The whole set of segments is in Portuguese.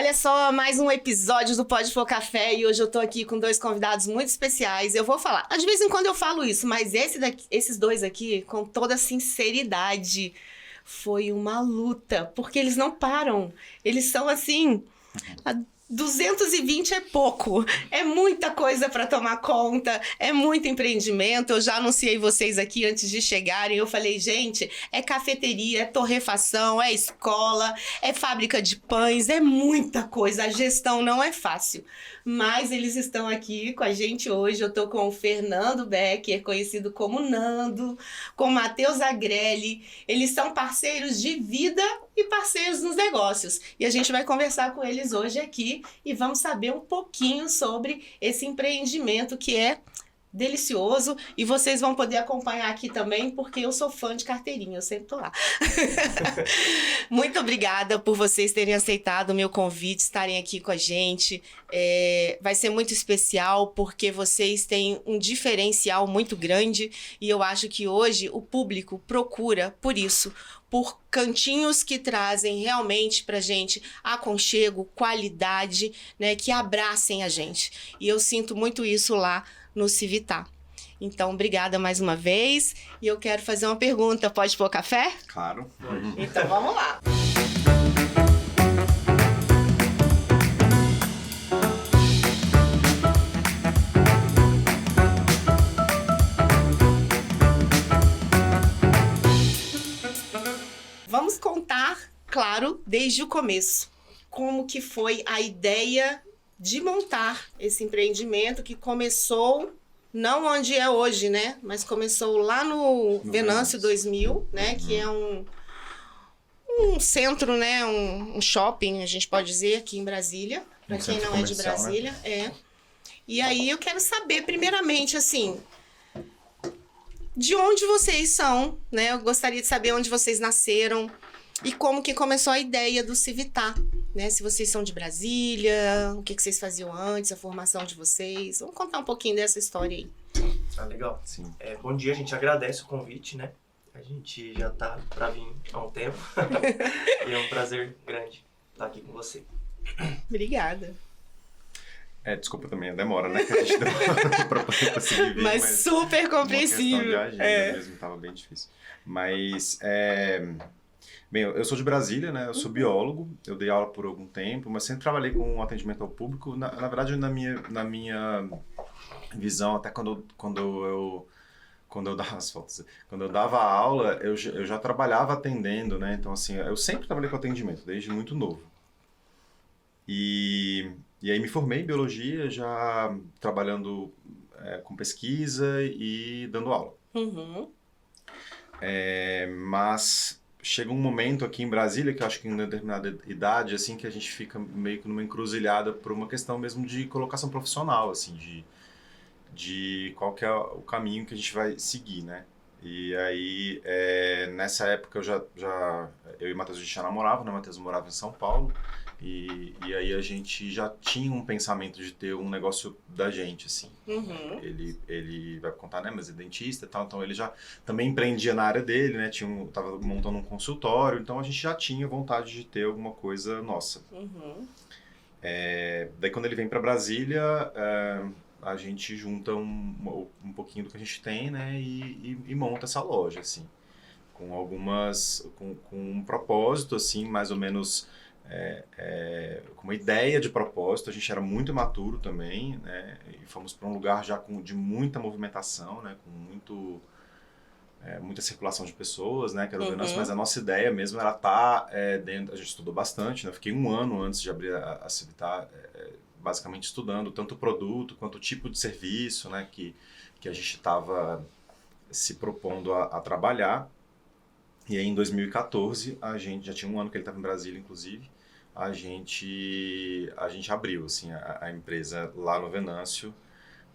Olha só, mais um episódio do Pode Pôr Café e hoje eu tô aqui com dois convidados muito especiais. Eu vou falar, de vez em quando eu falo isso, mas esses dois aqui, com toda sinceridade, foi uma luta, porque eles não param. Eles são assim... 220 é pouco, é muita coisa para tomar conta, é muito empreendimento. Eu já anunciei vocês aqui antes de chegarem, eu falei, gente, é cafeteria, é torrefação, é escola, é fábrica de pães, é muita coisa, a gestão não é fácil. Mas eles estão aqui com a gente hoje, eu tô com o Fernando Becker, conhecido como Nando, com o Matheus Agrelli, eles são parceiros de vida e parceiros nos negócios. E a gente vai conversar com eles hoje aqui e vamos saber um pouquinho sobre esse empreendimento que é delicioso e vocês vão poder acompanhar aqui também porque eu sou fã de carteirinha, eu sempre tô lá. Muito obrigada por vocês terem aceitado o meu convite, estarem aqui com a gente. Vai ser muito especial porque vocês têm um diferencial muito grande e eu acho que hoje o público procura por isso, por cantinhos que trazem realmente pra gente aconchego, qualidade, né, que abracem a gente. E eu sinto muito isso lá no Civitar. Então, obrigada mais uma vez. E eu quero fazer uma pergunta. Pode pôr café? Claro. Então, vamos lá. Vamos contar, claro, desde o começo. Como que foi a ideia de montar esse empreendimento que começou, não onde é hoje, né? Mas começou lá no Venâncio 2000, né? Que é um centro, né? Um shopping, a gente pode dizer, aqui em Brasília. Para quem não é de Brasília, né? E aí eu quero saber, primeiramente, assim, de onde vocês são, né? Eu gostaria de saber onde vocês nasceram e como que começou a ideia do Civitar, né? Se vocês são de Brasília, o que vocês faziam antes, a formação de vocês. Vamos contar um pouquinho dessa história aí. Ah, legal. Sim. Bom dia, a gente agradece o convite, né? A gente já tá para vir há um tempo e é um prazer grande estar aqui com você. Obrigada. Desculpa também a demora, né? Que a gente deu pra poder conseguir vir. Mas super compreensível. Uma questão de agenda mesmo, tava bem difícil. Mas, bem, eu sou de Brasília, né? Eu sou biólogo, eu dei aula por algum tempo, mas sempre trabalhei com atendimento ao público. Na verdade, na minha visão, até quando eu dava as fotos, quando eu dava aula, eu já trabalhava atendendo, né? Então, assim, eu sempre trabalhei com atendimento, desde muito novo. E aí me formei em biologia, já trabalhando com pesquisa e dando aula. Uhum. Mas chega um momento aqui em Brasília, que eu acho que em determinada idade, assim, que a gente fica meio que numa encruzilhada por uma questão mesmo de colocação profissional, assim, de qual que é o caminho que a gente vai seguir, né? E aí, nessa época, eu e o Matheus, a gente já namorava, né? O Matheus morava em São Paulo. E aí a gente já tinha um pensamento de ter um negócio da gente, assim. Uhum. Ele vai contar, né, mas é dentista e tal, então ele já também empreendia na área dele, né, tava montando um consultório, então a gente já tinha vontade de ter alguma coisa nossa. Uhum. Daí quando ele vem para Brasília, a gente junta um pouquinho do que a gente tem, né, e monta essa loja, assim, com um propósito, assim, mais ou menos... com uma ideia de propósito. A gente era muito imaturo também, né? E fomos para um lugar já de muita movimentação, né? Com muita circulação de pessoas, né? Que era o Venâncio, mas a nossa ideia mesmo era estar dentro. A gente estudou bastante, né? Eu fiquei 1 ano antes de abrir a Civitar, basicamente estudando tanto o produto quanto o tipo de serviço, né? Que a gente estava se propondo a trabalhar. E aí, em 2014, a gente já tinha 1 ano que ele estava em Brasília, inclusive. A gente abriu, assim, a empresa lá no Venâncio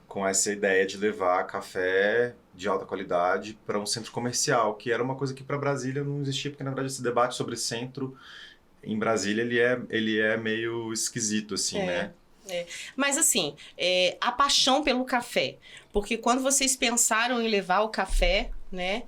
com essa ideia de levar café de alta qualidade para um centro comercial, que era uma coisa que para Brasília não existia, porque na verdade esse debate sobre centro em Brasília ele é meio esquisito, assim, né? Mas assim, a paixão pelo café, porque quando vocês pensaram em levar o café, né,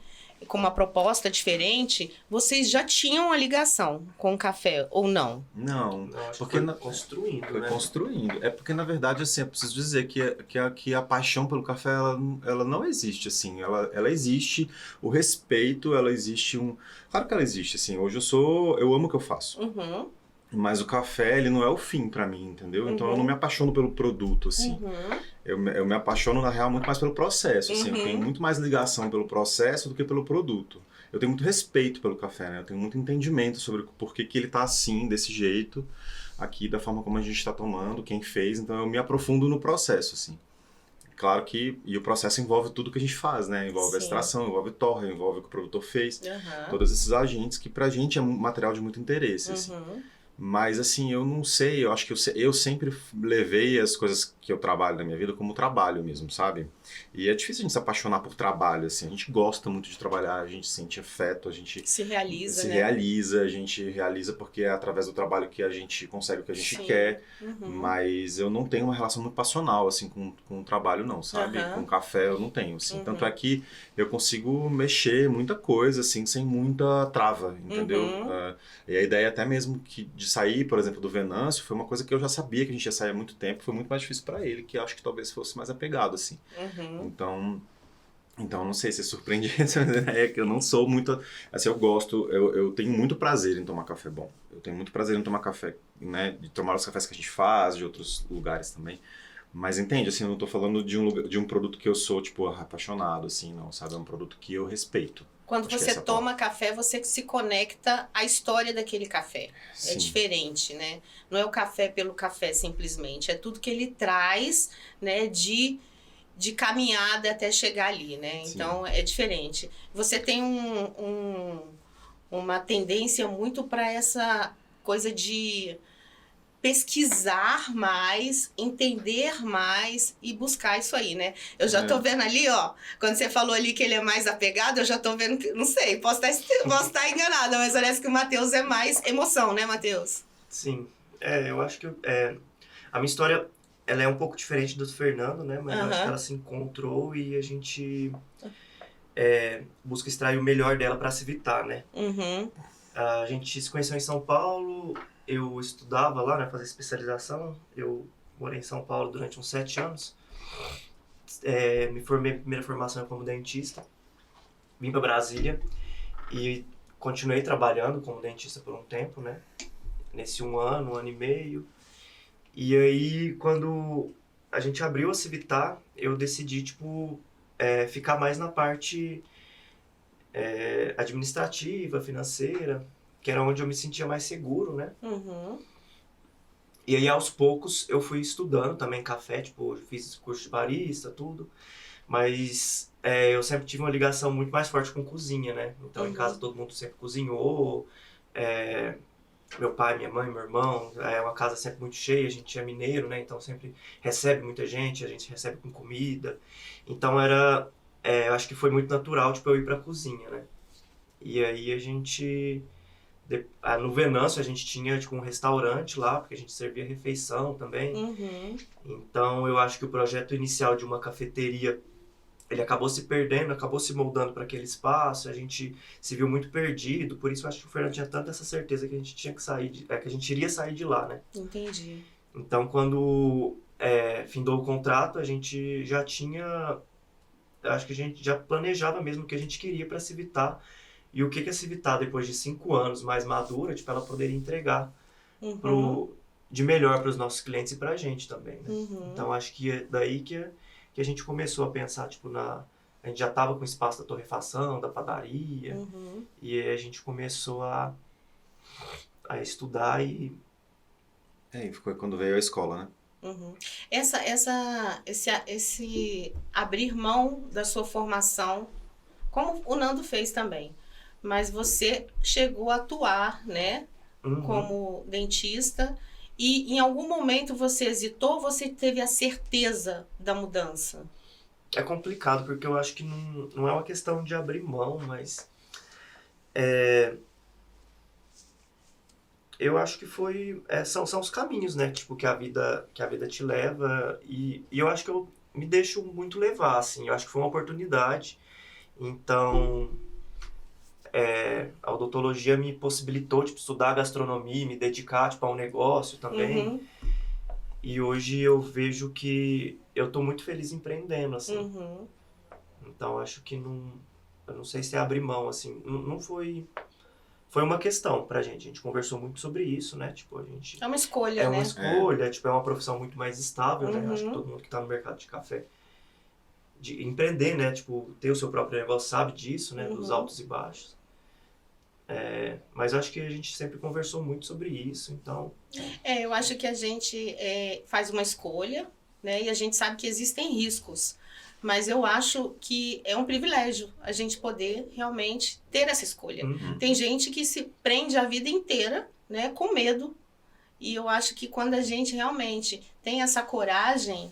com uma proposta diferente, vocês já tinham a ligação com o café, ou não? Não, Eu acho porque que foi construindo, foi né? construindo. É porque, na verdade, assim, eu preciso dizer que a paixão pelo café, ela não existe, assim. Ela existe, o respeito, ela existe um... Claro que ela existe, assim. Hoje eu amo o que eu faço. Uhum, Mas o café, ele não é o fim pra mim, entendeu? Então eu não me apaixono pelo produto, assim. uhum, Eu me apaixono, na real, muito mais pelo processo, assim. Eu tenho muito mais ligação pelo processo do que pelo produto. Eu tenho muito respeito pelo café, né? Eu tenho muito entendimento sobre por que ele tá assim, desse jeito, aqui, da forma como a gente tá tomando, quem fez. Então eu me aprofundo no processo, assim. Claro que... E o processo envolve tudo que a gente faz, né? Envolve a Sim. extração, envolve torra, envolve o que o produtor fez. aham, Todos esses agentes que pra gente é um material de muito interesse, assim. uhum. Mas assim, eu não sei, eu acho que eu sempre levei as coisas que eu trabalho na minha vida como trabalho mesmo, sabe? E é difícil a gente se apaixonar por trabalho, assim. A gente gosta muito de trabalhar, a gente sente afeto, a gente Se realiza, se né? realiza, a gente realiza porque é através do trabalho que a gente consegue o que a gente Sim. quer. Uhum. Mas eu não tenho uma relação muito passional, assim, com o trabalho, não, sabe? Aham. Com o café eu não tenho, assim. Uhum. Tanto é que eu consigo mexer muita coisa, assim, sem muita trava, entendeu? Uhum. E a ideia até mesmo de sair, por exemplo, do Venâncio, foi uma coisa que eu já sabia que a gente ia sair há muito tempo, foi muito mais difícil para ele, que eu acho que talvez fosse mais apegado, assim. Uhum. Então não sei se é surpreendente, mas é que eu não sou muito... Assim, eu tenho muito prazer em tomar café bom. Eu tenho muito prazer em tomar café, né? De tomar os cafés que a gente faz, de outros lugares também. Mas entende, assim, eu não tô falando de um produto que eu sou, tipo, apaixonado, assim, não, sabe? É um produto que eu respeito. Quando Acho que você essa é a toma café, você se conecta à história daquele café. É Sim. diferente, né? Não é o café pelo café, simplesmente. É tudo que ele traz, né, de caminhada até chegar ali, né? Sim. Então, é diferente. Você tem uma tendência muito para essa coisa de pesquisar mais, entender mais e buscar isso aí, né? Eu já tô vendo ali, ó, quando você falou ali que ele é mais apegado, eu já tô vendo que, não sei, posso estar enganada, mas parece que o Matheus é mais emoção, né, Matheus? Sim. Eu acho que a minha história ela é um pouco diferente do Fernando, né? Mas eu acho que ela se encontrou e a gente busca extrair o melhor dela para Civitar, né? Uhum. A gente se conheceu em São Paulo, eu estudava lá, né? Fazia especialização. Eu morei em São Paulo durante uns 7 anos. Me formei, a primeira formação como dentista. Vim para Brasília e continuei trabalhando como dentista por um tempo, né? Nesse um ano e meio. E aí, quando a gente abriu a Civitar, eu decidi, tipo, ficar mais na parte administrativa, financeira, que era onde eu me sentia mais seguro, né? Uhum. E aí, aos poucos, eu fui estudando também café, tipo, eu fiz curso de barista, tudo. Mas eu sempre tive uma ligação muito mais forte com cozinha, né? Então, em casa, todo mundo sempre cozinhou. Meu pai, minha mãe, meu irmão, é uma casa sempre muito cheia, a gente é mineiro, né? Então sempre recebe muita gente, a gente recebe com comida. Então eu acho que foi muito natural, tipo, eu ir pra cozinha, né? E aí a gente, no Venâncio a gente tinha, tipo, um restaurante lá, porque a gente servia refeição também. Uhum. Então eu acho que o projeto inicial de uma cafeteria, ele acabou se perdendo, acabou se moldando para aquele espaço, a gente se viu muito perdido, por isso eu acho que o Fernando tinha tanta essa certeza que a gente tinha que sair, que a gente iria sair de lá, né? Entendi. Então, quando findou o contrato, a gente já tinha, acho que a gente já planejava mesmo o que a gente queria para a Civitar e o que a Civitar, depois de 5 anos mais madura, tipo, ela poderia entregar de melhor para os nossos clientes e para a gente também, né? Uhum. Então, acho que é daí que a gente começou a pensar, tipo, a gente já estava com o espaço da torrefação, da padaria, e aí a gente começou a estudar e foi quando veio a escola, né? Uhum. Esse abrir mão da sua formação, como o Nando fez também, mas você chegou a atuar, né, como dentista, e em algum momento você hesitou, você teve a certeza da mudança? É complicado, porque eu acho que não é uma questão de abrir mão, mas eu acho que são os caminhos, né, tipo, que a vida te leva, e eu acho que eu me deixo muito levar, assim, eu acho que foi uma oportunidade, então a odontologia me possibilitou, tipo, estudar gastronomia, me dedicar, tipo, a um negócio também. Uhum. E hoje eu vejo que eu tô muito feliz empreendendo, assim. Uhum. Então, acho que eu não sei se é abrir mão, assim. Não foi... Foi uma questão pra gente. A gente conversou muito sobre isso, né? Tipo, a gente... É uma escolha, É né? uma escolha, tipo, é uma profissão muito mais estável, né? Eu acho que Uhum. todo mundo que tá no mercado de café, de empreender, né? Tipo, ter o seu próprio negócio sabe disso, né? Dos Uhum. altos e baixos. Mas eu acho que a gente sempre conversou muito sobre isso, então... Eu acho que a gente faz uma escolha, né? E a gente sabe que existem riscos. Mas eu acho que é um privilégio a gente poder realmente ter essa escolha. Uhum. Tem gente que se prende a vida inteira, né, com medo. E eu acho que quando a gente realmente tem essa coragem,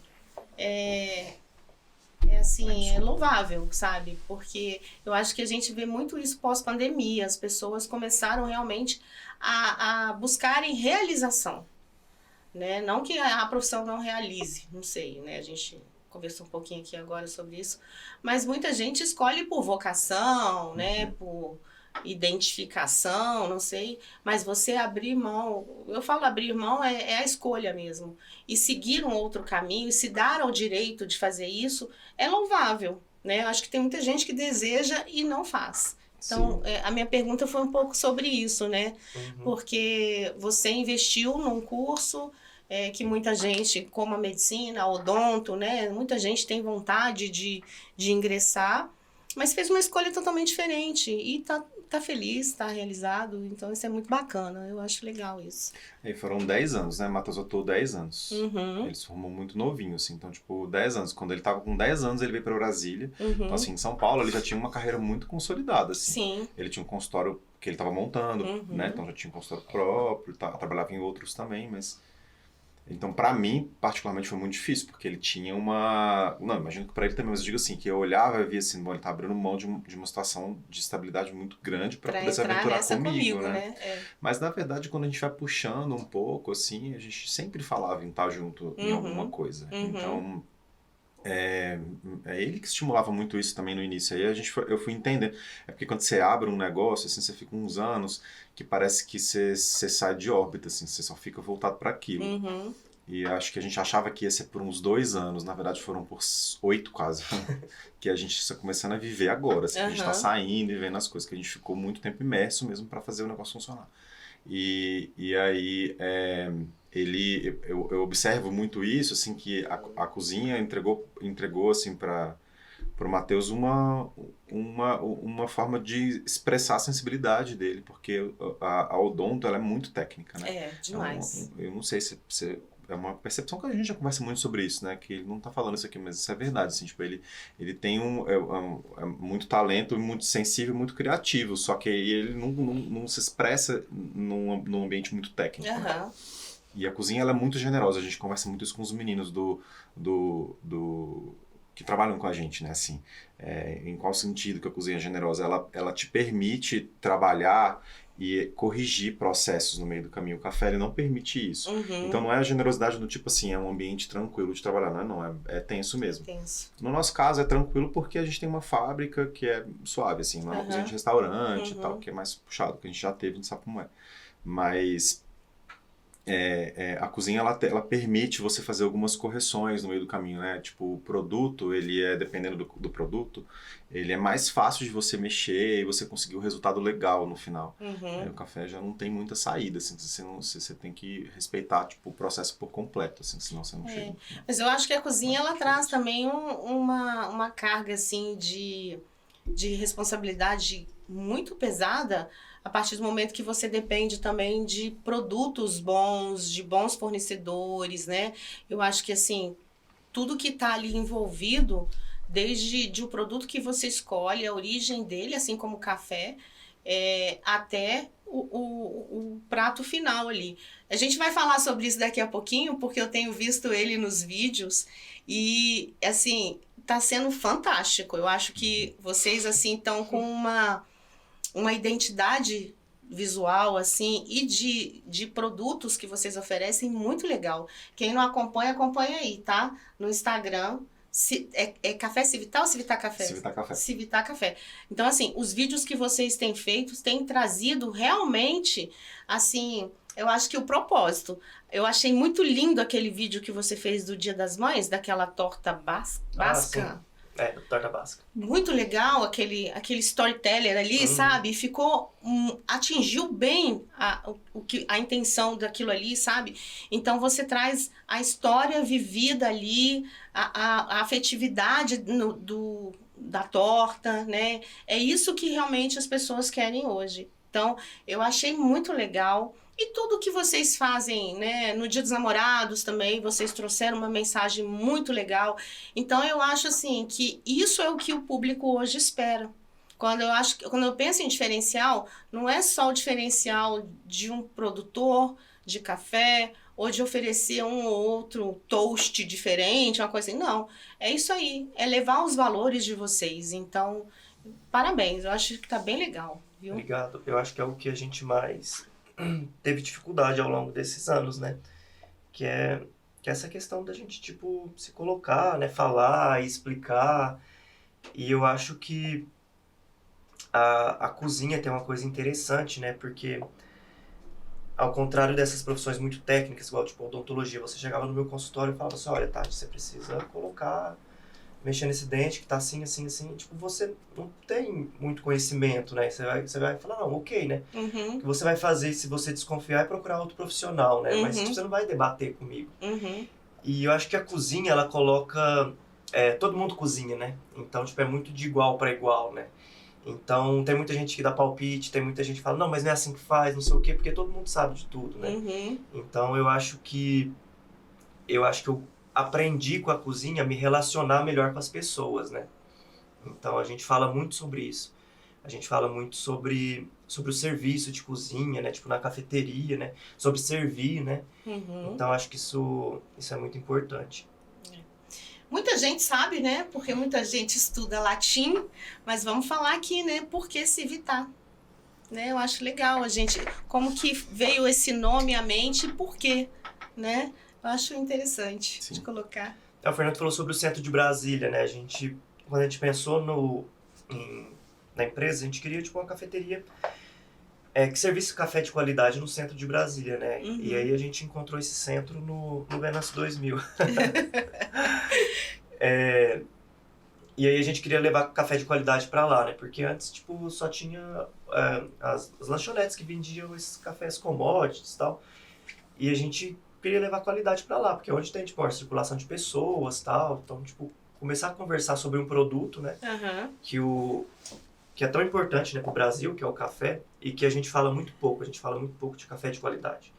assim, é louvável, sabe? Porque eu acho que a gente vê muito isso pós-pandemia. As pessoas começaram realmente a buscarem realização, né? Não que a profissão não realize, não sei, né? A gente conversou um pouquinho aqui agora sobre isso, mas muita gente escolhe por vocação, né? Por identificação, não sei, mas você abrir mão, eu falo abrir mão é a escolha mesmo, e seguir um outro caminho, e se dar ao direito de fazer isso, é louvável, né? Eu acho que tem muita gente que deseja e não faz. Então, a minha pergunta foi um pouco sobre isso, né? Uhum. Porque você investiu num curso que muita gente, como a medicina, a odonto, né? Muita gente tem vontade de ingressar, mas fez uma escolha totalmente diferente e tá feliz, tá realizado. Então, isso é muito bacana. Eu acho legal isso. E foram 10 anos, né? Matheus atuou 10 anos. Uhum. Ele se formou muito novinho, assim. Então, tipo, 10 anos. Quando ele tava com 10 anos, ele veio pra Brasília. Uhum. Então, assim, em São Paulo, ele já tinha uma carreira muito consolidada, assim. Sim. Ele tinha um consultório que ele tava montando, Uhum. né? Então, já tinha um consultório próprio, trabalhava em outros também, mas... Então, pra mim, particularmente, foi muito difícil, porque ele tinha uma... Não, imagino que pra ele também, mas eu digo assim, que eu olhava e via assim, bom, ele tá abrindo mão de uma situação de estabilidade muito grande pra poder se entrar aventurar nessa comigo, né? né? Mas, na verdade, quando a gente vai puxando um pouco, assim, a gente sempre falava em estar junto em alguma coisa. Uhum. Então, é ele que estimulava muito isso também no início. Aí eu fui entendendo. É porque quando você abre um negócio, assim, você fica uns anos que parece que você sai de órbita, assim, você só fica voltado para aquilo. Uhum. E acho que a gente achava que ia ser por uns 2 anos, na verdade foram por 8 quase, que a gente está começando a viver agora, assim, a gente está saindo e vendo as coisas, que a gente ficou muito tempo imerso mesmo para fazer o negócio funcionar. E aí eu observo muito isso, assim, que a cozinha entregou assim para o Matheus uma forma de expressar a sensibilidade dele, porque a odonto ela é muito técnica, né? Demais. Então, eu não sei se é uma percepção que a gente já conversa muito sobre isso, né? Que ele não tá falando isso aqui, mas isso é verdade, assim, tipo, ele tem muito talento, muito sensível, muito criativo, só que ele não se expressa num ambiente muito técnico. Né? E a cozinha, ela é muito generosa, a gente conversa muito isso com os meninos que trabalham com a gente, né, assim, em qual sentido que a cozinha é generosa? Ela te permite trabalhar e corrigir processos no meio do caminho. O café, ele não permite isso. Uhum. Então, não é a generosidade do tipo assim, é um ambiente tranquilo de trabalhar, não, é tenso mesmo. Tenso. No nosso caso, é tranquilo porque a gente tem uma fábrica que é suave, assim, não é uma cozinha de restaurante e tal, que é mais puxado, que a gente já teve, a gente sabe como é. Mas... a cozinha ela permite você fazer algumas correções no meio do caminho, né? Tipo, o produto, ele dependendo do produto, ele é mais fácil de você mexer e você conseguir um resultado legal no final. Uhum. O café já não tem muita saída, assim, você tem que respeitar tipo, o processo por completo, assim, senão você não chega. Mas eu acho que a cozinha ela traz também uma carga assim de responsabilidade muito pesada, a partir do momento que você depende também de produtos bons, de bons fornecedores, né? Eu acho que, assim, tudo que está ali envolvido, desde o produto que você escolhe, a origem dele, assim como o café, até o prato final ali. A gente vai falar sobre isso daqui a pouquinho, porque eu tenho visto ele nos vídeos e, assim, tá sendo fantástico. Eu acho que vocês, assim, estão com uma identidade visual, assim, e de produtos que vocês oferecem muito legal. Quem não acompanha, acompanha aí, tá? No Instagram, É Café Civitar ou Civitar Café? Civitar Café. Civitar Café. Então, assim, os vídeos que vocês têm feito têm trazido realmente, assim, eu acho que o propósito. Eu achei muito lindo aquele vídeo que você fez do Dia das Mães, daquela torta basca. Torta basca. Muito legal aquele storyteller ali, sabe? Ficou, atingiu bem a intenção daquilo ali, sabe? Então você traz a história vivida ali, a afetividade da torta, né? É isso que realmente as pessoas querem hoje. Então, eu achei muito legal. E tudo que vocês fazem, né? No Dia dos Namorados também, vocês trouxeram uma mensagem muito legal. Então, eu acho assim que isso é o que o público hoje espera. Quando eu penso em diferencial, não é só o diferencial de um produtor de café ou de oferecer um ou outro toast diferente, uma coisa assim. Não, é isso aí. É levar os valores de vocês. Então, parabéns. Eu acho que tá bem legal, viu? Obrigado. Eu acho que é o que a gente mais teve dificuldade ao longo desses anos, né? Que é essa questão da gente, tipo, se colocar, né? Falar, explicar. E eu acho que a cozinha tem uma coisa interessante, né? Porque, ao contrário dessas profissões muito técnicas, igual, tipo, odontologia, você chegava no meu consultório e falava assim, olha, Tati, você precisa colocar, mexer nesse dente que tá assim, assim, assim. Tipo, você não tem muito conhecimento, né? Você vai falar, não, ok, né? Uhum. O que você vai fazer se você desconfiar é procurar outro profissional, né? Mas Uhum. tipo, você não vai debater comigo. Uhum. E eu acho que a cozinha, ela coloca... todo mundo cozinha, né? Então, tipo, é muito de igual para igual, né? Então, tem muita gente que dá palpite, tem muita gente que fala, não, mas não é assim que faz, não sei o quê, porque todo mundo sabe de tudo, né? Uhum. Então, eu acho que eu aprendi com a cozinha a me relacionar melhor com as pessoas, né? Então, a gente fala muito sobre isso. A gente fala muito sobre o serviço de cozinha, né? Tipo, na cafeteria, né? Sobre servir, né? Uhum. Então, acho que isso é muito importante. Muita gente sabe, né? Porque muita gente estuda latim, mas vamos falar aqui, né? Por que Civitar? Né? Eu acho legal a gente... Como que veio esse nome à mente e por quê? Né? Eu acho interessante de colocar. O Fernando falou sobre o centro de Brasília, né? Quando a gente pensou na empresa, a gente queria, tipo, uma cafeteria que servisse café de qualidade no centro de Brasília, né? Uhum. E aí a gente encontrou esse centro no Venance 2000. E aí a gente queria levar café de qualidade para lá, né? Porque antes, tipo, só tinha as lanchonetes que vendiam esses cafés commodities e tal. E a gente queria levar qualidade para lá, porque é onde tem, tipo, a circulação de pessoas e tal. Então, tipo, começar a conversar sobre um produto, né? Uhum. Que é tão importante, né, pro Brasil, que é o café, e que a gente fala muito pouco. A gente fala muito pouco de café de qualidade.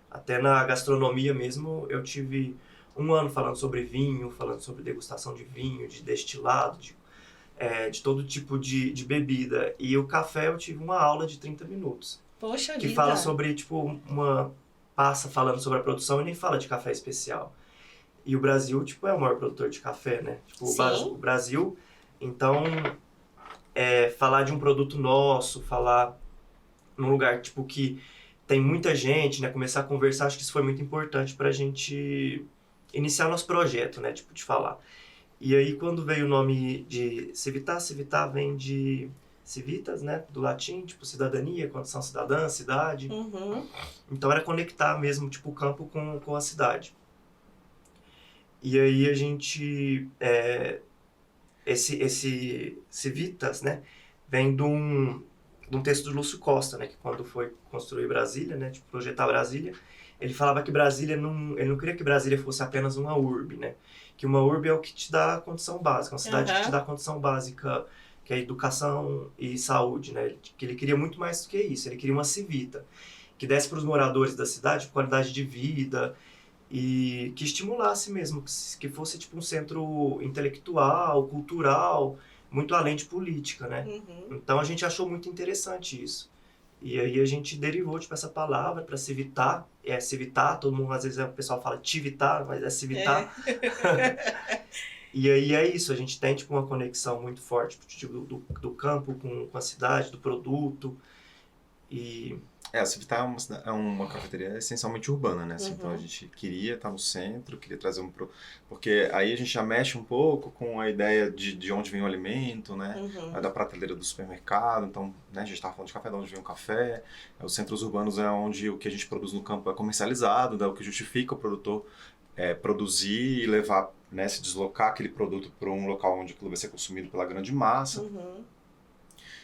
Até na gastronomia mesmo, eu tive 1 ano falando sobre vinho, falando sobre degustação de vinho, de destilado, de todo tipo de bebida. E o café eu tive uma aula de 30 minutos. Poxa que vida. fala sobre, tipo, passa falando sobre a produção e nem fala de café especial. E o Brasil, tipo, é o maior produtor de café, né? Tipo, o Brasil, então, falar de um produto nosso, falar num lugar, tipo, que tem muita gente, né? Começar a conversar, acho que isso foi muito importante pra gente iniciar nosso projeto, né? Tipo, de falar. E aí, quando veio o nome de Civitar vem de civitas, né? Do latim, tipo, cidadania, condição cidadã, cidade. Uhum. Então, era conectar mesmo, tipo, o campo com a cidade. E aí, a gente... Esse Civitas, né? Vem de um texto do Lúcio Costa, né? Que quando foi construir Brasília, né? Tipo, projetar Brasília, ele falava que Brasília ele não queria que Brasília fosse apenas uma urbe, né? Que uma urbe é o que te dá a condição básica, uma cidade que te dá a condição básica, que é educação e saúde, né? Que ele queria muito mais do que isso, ele queria uma civita, que desse para os moradores da cidade qualidade de vida e que estimulasse mesmo, que fosse tipo um centro intelectual, cultural, muito além de política, né? Uhum. Então a gente achou muito interessante isso. E aí a gente derivou, tipo, essa palavra para civitar. Civitar, todo mundo, às vezes o pessoal fala tivitar, mas é civitar. E aí é isso, a gente tem, tipo, uma conexão muito forte, tipo, do campo com a cidade, do produto. E A Civitar é uma cafeteria essencialmente urbana, né? Assim, Uhum. então a gente queria estar no centro, queria trazer porque aí a gente já mexe um pouco com a ideia de onde vem o alimento, né? Uhum. Da prateleira do supermercado. Então, né, a gente estava falando de café, de onde vem o café. Os centros urbanos é onde o que a gente produz no campo é comercializado, é o que justifica o produtor produzir e levar, né? Se deslocar aquele produto para um local onde aquilo vai ser consumido pela grande massa. Uhum.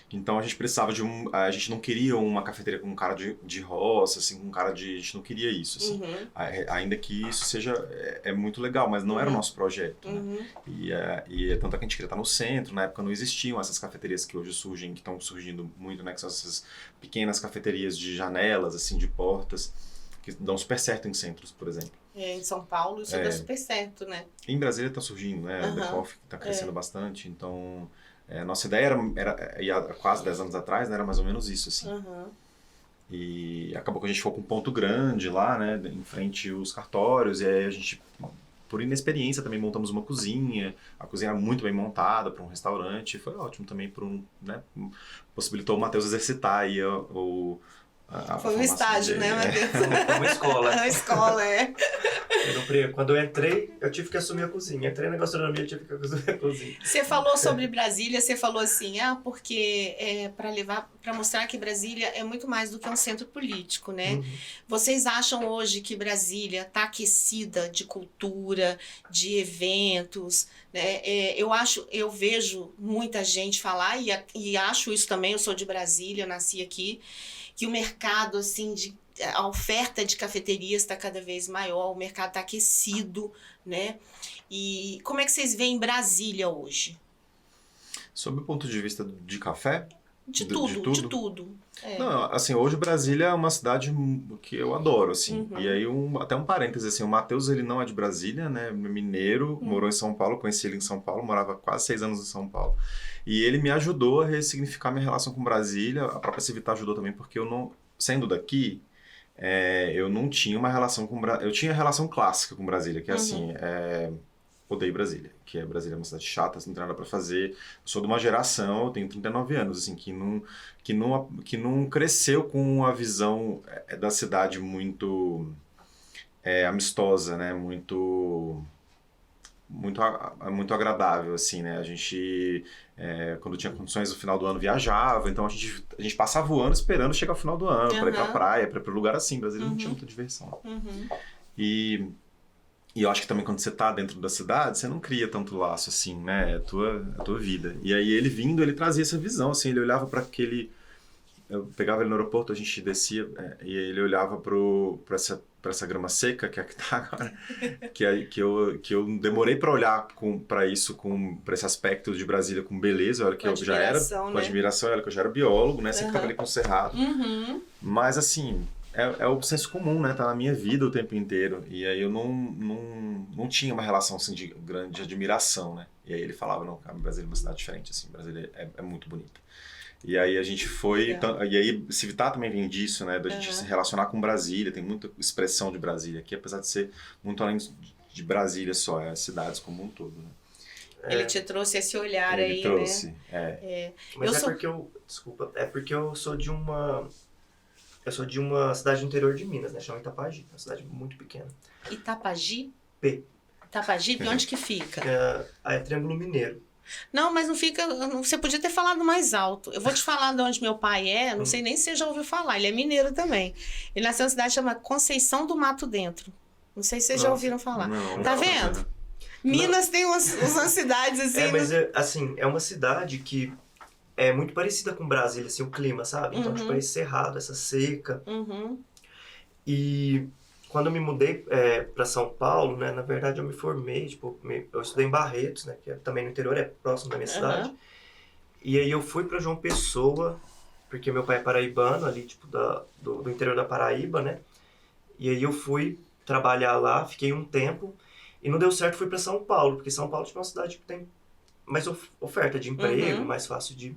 Então a gente precisava a gente não queria uma cafeteria com um cara de roça, assim, com um cara de... A gente não queria isso, assim. Uhum. Ainda que isso seja... É muito legal, mas não era o nosso projeto, né? Uhum. E tanto é que a gente queria estar no centro, na época não existiam essas cafeterias que hoje surgem, que estão surgindo muito, né? Que são essas pequenas cafeterias de janelas, assim, de portas, que dão super certo em centros, por exemplo. Em São Paulo isso deu super certo, né? Em Brasília está surgindo, né? A The Coffee está crescendo bastante, então... nossa ideia e há quase 10 anos atrás, né, era mais ou menos isso, assim. Uhum. E acabou que a gente ficou com um ponto grande lá, né, em frente aos cartórios, e aí a gente, por inexperiência, também montamos uma cozinha. A cozinha era muito bem montada para um restaurante, e foi ótimo também né, possibilitou o Matheus exercitar aí foi um estágio, dele, né, Matheus? Uma escola. Uma escola, Quando eu entrei, eu tive que assumir a cozinha. Entrei na gastronomia, eu tive que assumir a cozinha. Você falou sobre Brasília, você falou assim, porque para mostrar que Brasília é muito mais do que um centro político, né? Uhum. Vocês acham hoje que Brasília está aquecida de cultura, de eventos, né? Eu vejo muita gente falar, e acho isso também, eu sou de Brasília, eu nasci aqui, que o mercado, assim, a oferta de cafeterias está cada vez maior, o mercado está aquecido, né? E como é que vocês veem Brasília hoje? Sob o ponto de vista de café? De tudo. Não, assim, hoje Brasília é uma cidade que eu adoro, assim. Uhum. E aí, até um parêntese, assim, o Matheus, ele não é de Brasília, né? Mineiro, morou em São Paulo, conheci ele em São Paulo, morava quase 6 anos em São Paulo. E ele me ajudou a ressignificar minha relação com Brasília. A própria Civitar ajudou também, porque eu não, sendo daqui, eu não tinha uma relação com Brasília. Eu tinha relação clássica com Brasília, que é assim, odeio Brasília, que Brasília é uma cidade chata, não tem nada pra fazer. Eu sou de uma geração, eu tenho 39 anos, assim, que não cresceu com a visão da cidade muito amistosa, né? Muito agradável, assim, né? A gente, quando tinha condições no final do ano, viajava, então a gente passava o ano esperando chegar ao final do ano, para ir pra praia, para ir pra lugar assim. Brasília não tinha muita diversão. E eu acho que também quando você tá dentro da cidade, você não cria tanto laço assim, né? É a tua vida. E aí ele vindo, ele trazia essa visão, assim, ele olhava para aquele... Eu pegava ele no aeroporto, a gente descia, e ele olhava pra essa grama seca, que é a que tá agora, que eu demorei para olhar para esse aspecto de Brasília com beleza, olha que eu já era, com admiração, olha que eu já era biólogo, né? Sempre trabalhei com cerrado. Mas assim... É o senso comum, né? Tá na minha vida o tempo inteiro. E aí eu não tinha uma relação assim, de grande admiração, né? E aí ele falava, não, cara, Brasília é uma cidade diferente, assim, Brasília é muito bonita. E aí a gente foi... E aí Civitar também vem disso, né? Da gente se relacionar com Brasília, tem muita expressão de Brasília aqui, apesar de ser muito além de Brasília só, é cidades como um todo, né? Ele te trouxe esse olhar ele aí, trouxe, né? Mas porque eu sou de uma... Eu sou de uma cidade do interior de Minas, né? Chama Itapagi. É uma cidade muito pequena. Itapagi? P. Itapagi? Onde que fica? É Triângulo Mineiro. Não, mas não fica... Você podia ter falado mais alto. Eu vou te falar de onde meu pai não sei nem se você já ouviu falar. Ele é mineiro também. Ele nasceu numa cidade chamada Conceição do Mato Dentro. Não sei se vocês já ouviram falar. Não, tá vendo? Minas tem umas cidades assim... Mas assim, é uma cidade que... É muito parecida com Brasília, assim, o clima, sabe? Então, tipo, é cerrado, essa seca. E quando eu me mudei para São Paulo, né? Na verdade, eu me formei, tipo, eu estudei em Barretos, né? Que também no interior, é próximo da minha cidade. E aí eu fui para João Pessoa, porque meu pai é paraibano, ali, tipo, do interior da Paraíba, né? E aí eu fui trabalhar lá, fiquei um tempo, e não deu certo, fui para São Paulo, porque São Paulo, tipo, é uma cidade que tem mais oferta de emprego, mais fácil de...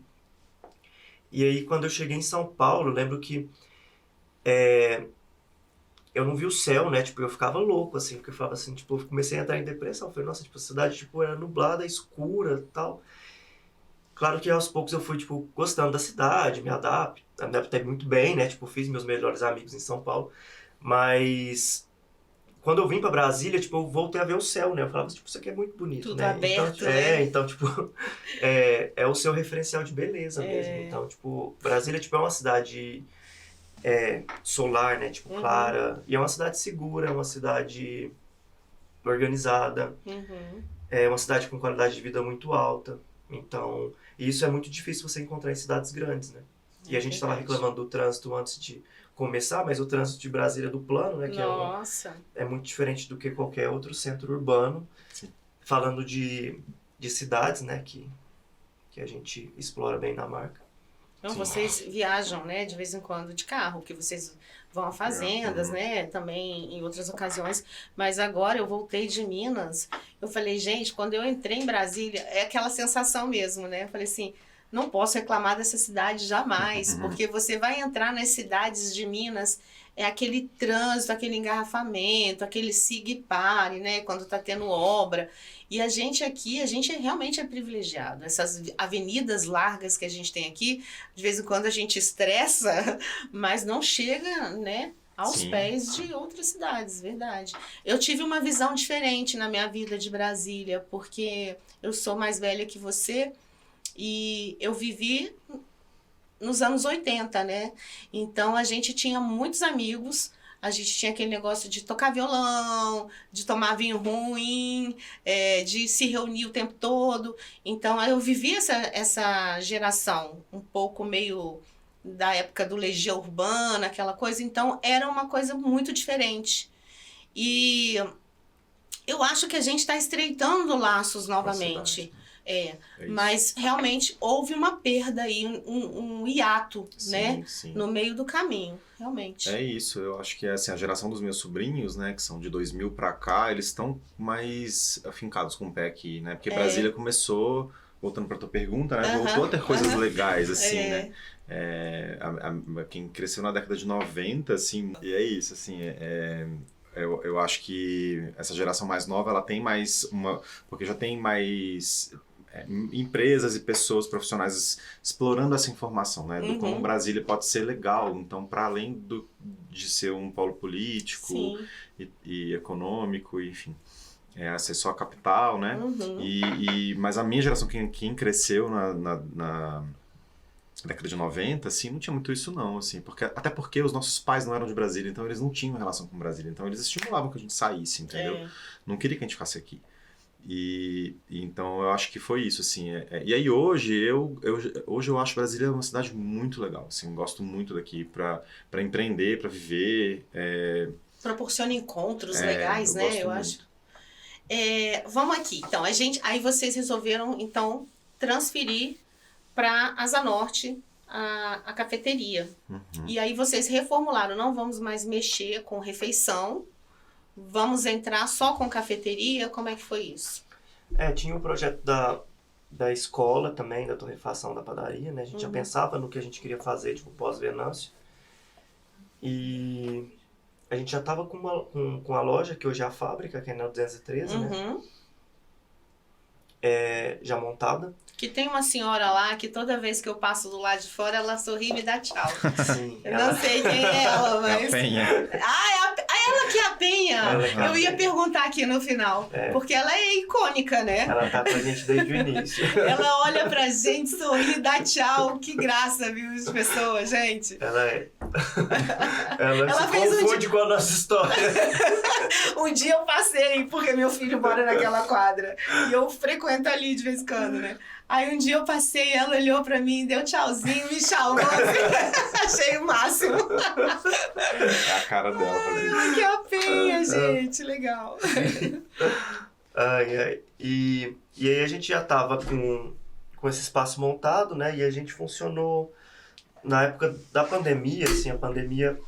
E aí, quando eu cheguei em São Paulo, eu lembro que eu não vi o céu, né? Tipo, eu ficava louco, assim, porque eu falava assim, tipo, eu comecei a entrar em depressão. Eu falei, nossa, tipo, a cidade, tipo, era nublada, escura e tal. Claro que aos poucos eu fui, tipo, gostando da cidade, me me adaptei muito bem, né? Tipo, fiz meus melhores amigos em São Paulo. Mas quando eu vim pra Brasília, tipo, eu voltei a ver o céu, né? Eu falava, tipo, isso aqui é muito bonito, Tudo né? aberto, Então, né? então, tipo, é o seu referencial de beleza mesmo. Então, tipo, Brasília, tipo, é uma cidade solar, né? Tipo, clara. E é uma cidade segura, é uma cidade organizada. É uma cidade com qualidade de vida muito alta. Então, e isso é muito difícil você encontrar em cidades grandes, né? E a gente estava reclamando do trânsito antes de começar, mas o trânsito de Brasília é do plano, né? Que Nossa. é muito diferente do que qualquer outro centro urbano. Sim. Falando de cidades, né? Que a gente explora bem na marca. Então, Sim. vocês viajam, né, de vez em quando de carro, que vocês vão a fazendas, né, também em outras ocasiões. Mas agora eu voltei de Minas, eu falei, gente, quando eu entrei em Brasília, é aquela sensação mesmo, né? Eu falei assim, não posso reclamar dessa cidade jamais, porque você vai entrar nas cidades de Minas, é aquele trânsito, aquele engarrafamento, aquele siga e pare, né, quando tá tendo obra. E a gente aqui, realmente é privilegiado. Essas avenidas largas que a gente tem aqui, de vez em quando a gente estressa, mas não chega, né, aos Sim. pés de outras cidades, verdade. Eu tive uma visão diferente na minha vida de Brasília, porque eu sou mais velha que você e eu vivi nos anos 80, né? Então a gente tinha muitos amigos, a gente tinha aquele negócio de tocar violão, de tomar vinho ruim, de se reunir o tempo todo. Então eu vivi essa geração um pouco meio da época do Legião Urbana, aquela coisa. Então era uma coisa muito diferente. E eu acho que a gente está estreitando laços novamente. É isso. Mas realmente houve uma perda aí, um hiato, Sim, né? sim. No meio do caminho, realmente. É isso, eu acho que assim, a geração dos meus sobrinhos, né, que são de 2000 pra cá, eles estão mais afincados com o pé aqui, né? Porque Brasília começou, voltando pra tua pergunta, né, voltou a ter coisas legais, assim, né? Quem cresceu na década de 90, assim, e é isso, assim, eu acho que essa geração mais nova, ela tem mais porque já tem mais empresas e pessoas profissionais explorando essa informação, né? Do como Brasília pode ser legal. Então, para além de ser um polo político e econômico, enfim, ser só a capital, né? Mas a minha geração, quem cresceu na década de 90, assim, não tinha muito isso não, assim, até porque os nossos pais não eram de Brasília, então eles não tinham relação com Brasília, então eles estimulavam que a gente saísse, entendeu? Não queria que a gente ficasse aqui. E então eu acho que foi isso, assim. E aí hoje eu acho Brasília uma cidade muito legal, assim, gosto muito daqui para empreender, para viver. Proporciona encontros legais, né? Eu acho. Vamos aqui, então, aí vocês resolveram, então, transferir para Asa Norte a cafeteria. E aí vocês reformularam, não vamos mais mexer com refeição, vamos entrar só com cafeteria? Como é que foi isso? Tinha o projeto da escola também, da torrefação da padaria, né? A gente já pensava no que a gente queria fazer, tipo, pós-Venâncio. E a gente já estava com a loja, que hoje é a fábrica, que é na 213, né? Já montada. Que tem uma senhora lá que toda vez que eu passo do lado de fora, ela sorri e me dá tchau. Sim. Eu não sei quem é ela, mas... É a Penha. Ela que é a Penha! Eu ia perguntar aqui no final, porque ela é icônica, né? Ela tá com a gente desde o início. Ela olha pra gente, sorri, dá tchau. Que graça, viu, as pessoas, gente? Ela se confunde com a nossa história. Um dia eu passei, porque meu filho mora naquela quadra. E eu frequento ali de vez em quando, né? Aí um dia eu passei, ela olhou pra mim, deu tchauzinho, me chamou. Achei o máximo. É a cara dela fazer isso. Que a Penha, gente. Legal. E aí a gente já tava com esse espaço montado, né? E a gente funcionou na época da pandemia, assim, a pandemia...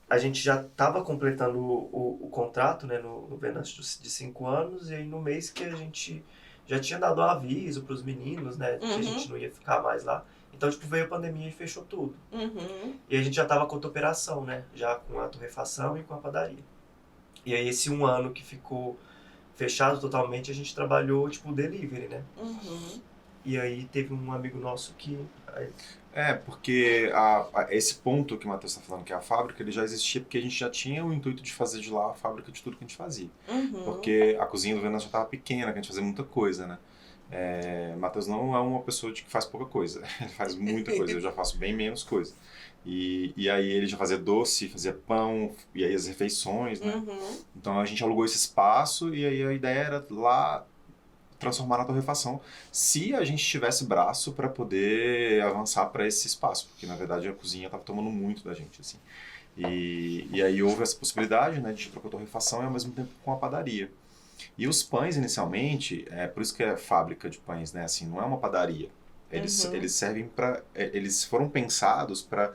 A gente já estava completando o contrato, né, no Venâncio de 5 anos, e aí no mês que a gente já tinha dado um aviso para os meninos, né, que a gente não ia ficar mais lá. Então, tipo, veio a pandemia e fechou tudo. E a gente já estava com outra operação, né, já com a torrefação e com a padaria. E aí esse 1 ano que ficou fechado totalmente, a gente trabalhou, tipo, delivery, né. E aí teve um amigo nosso que... Porque esse ponto que o Matheus está falando, que é a fábrica, ele já existia porque a gente já tinha o intuito de fazer de lá a fábrica de tudo que a gente fazia. Porque a cozinha do Venâncio já estava pequena, que a gente fazia muita coisa, né? Matheus não é uma pessoa que faz pouca coisa, ele faz muita coisa, eu já faço bem menos coisa. E aí ele já fazia doce, fazia pão, e aí as refeições, né? Então a gente alugou esse espaço e aí a ideia era lá transformar na torrefação, se a gente tivesse braço para poder avançar para esse espaço, porque na verdade a cozinha estava tomando muito da gente, assim. E aí houve essa possibilidade, né, de trocar a torrefação e ao mesmo tempo com a padaria. E os pães inicialmente, por isso que é fábrica de pães, né, assim, não é uma padaria. Eles servem para, eles foram pensados para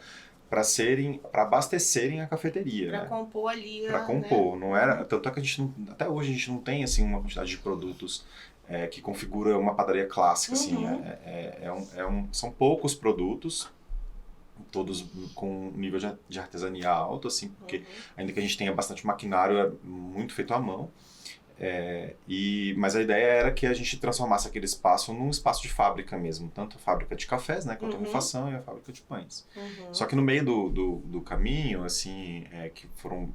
abastecerem a cafeteria, para né? compor ali, para compor, né? não era, tanto é que a gente não, até hoje a gente não tem assim uma quantidade de produtos que configura uma padaria clássica, assim, são poucos produtos, todos com nível de artesania alto, assim, porque ainda que a gente tenha bastante maquinário, é muito feito à mão. Mas a ideia era que a gente transformasse aquele espaço num espaço de fábrica mesmo, tanto a fábrica de cafés, né, com a torrefação, e a fábrica de pães. Só que no meio do caminho, assim, que foram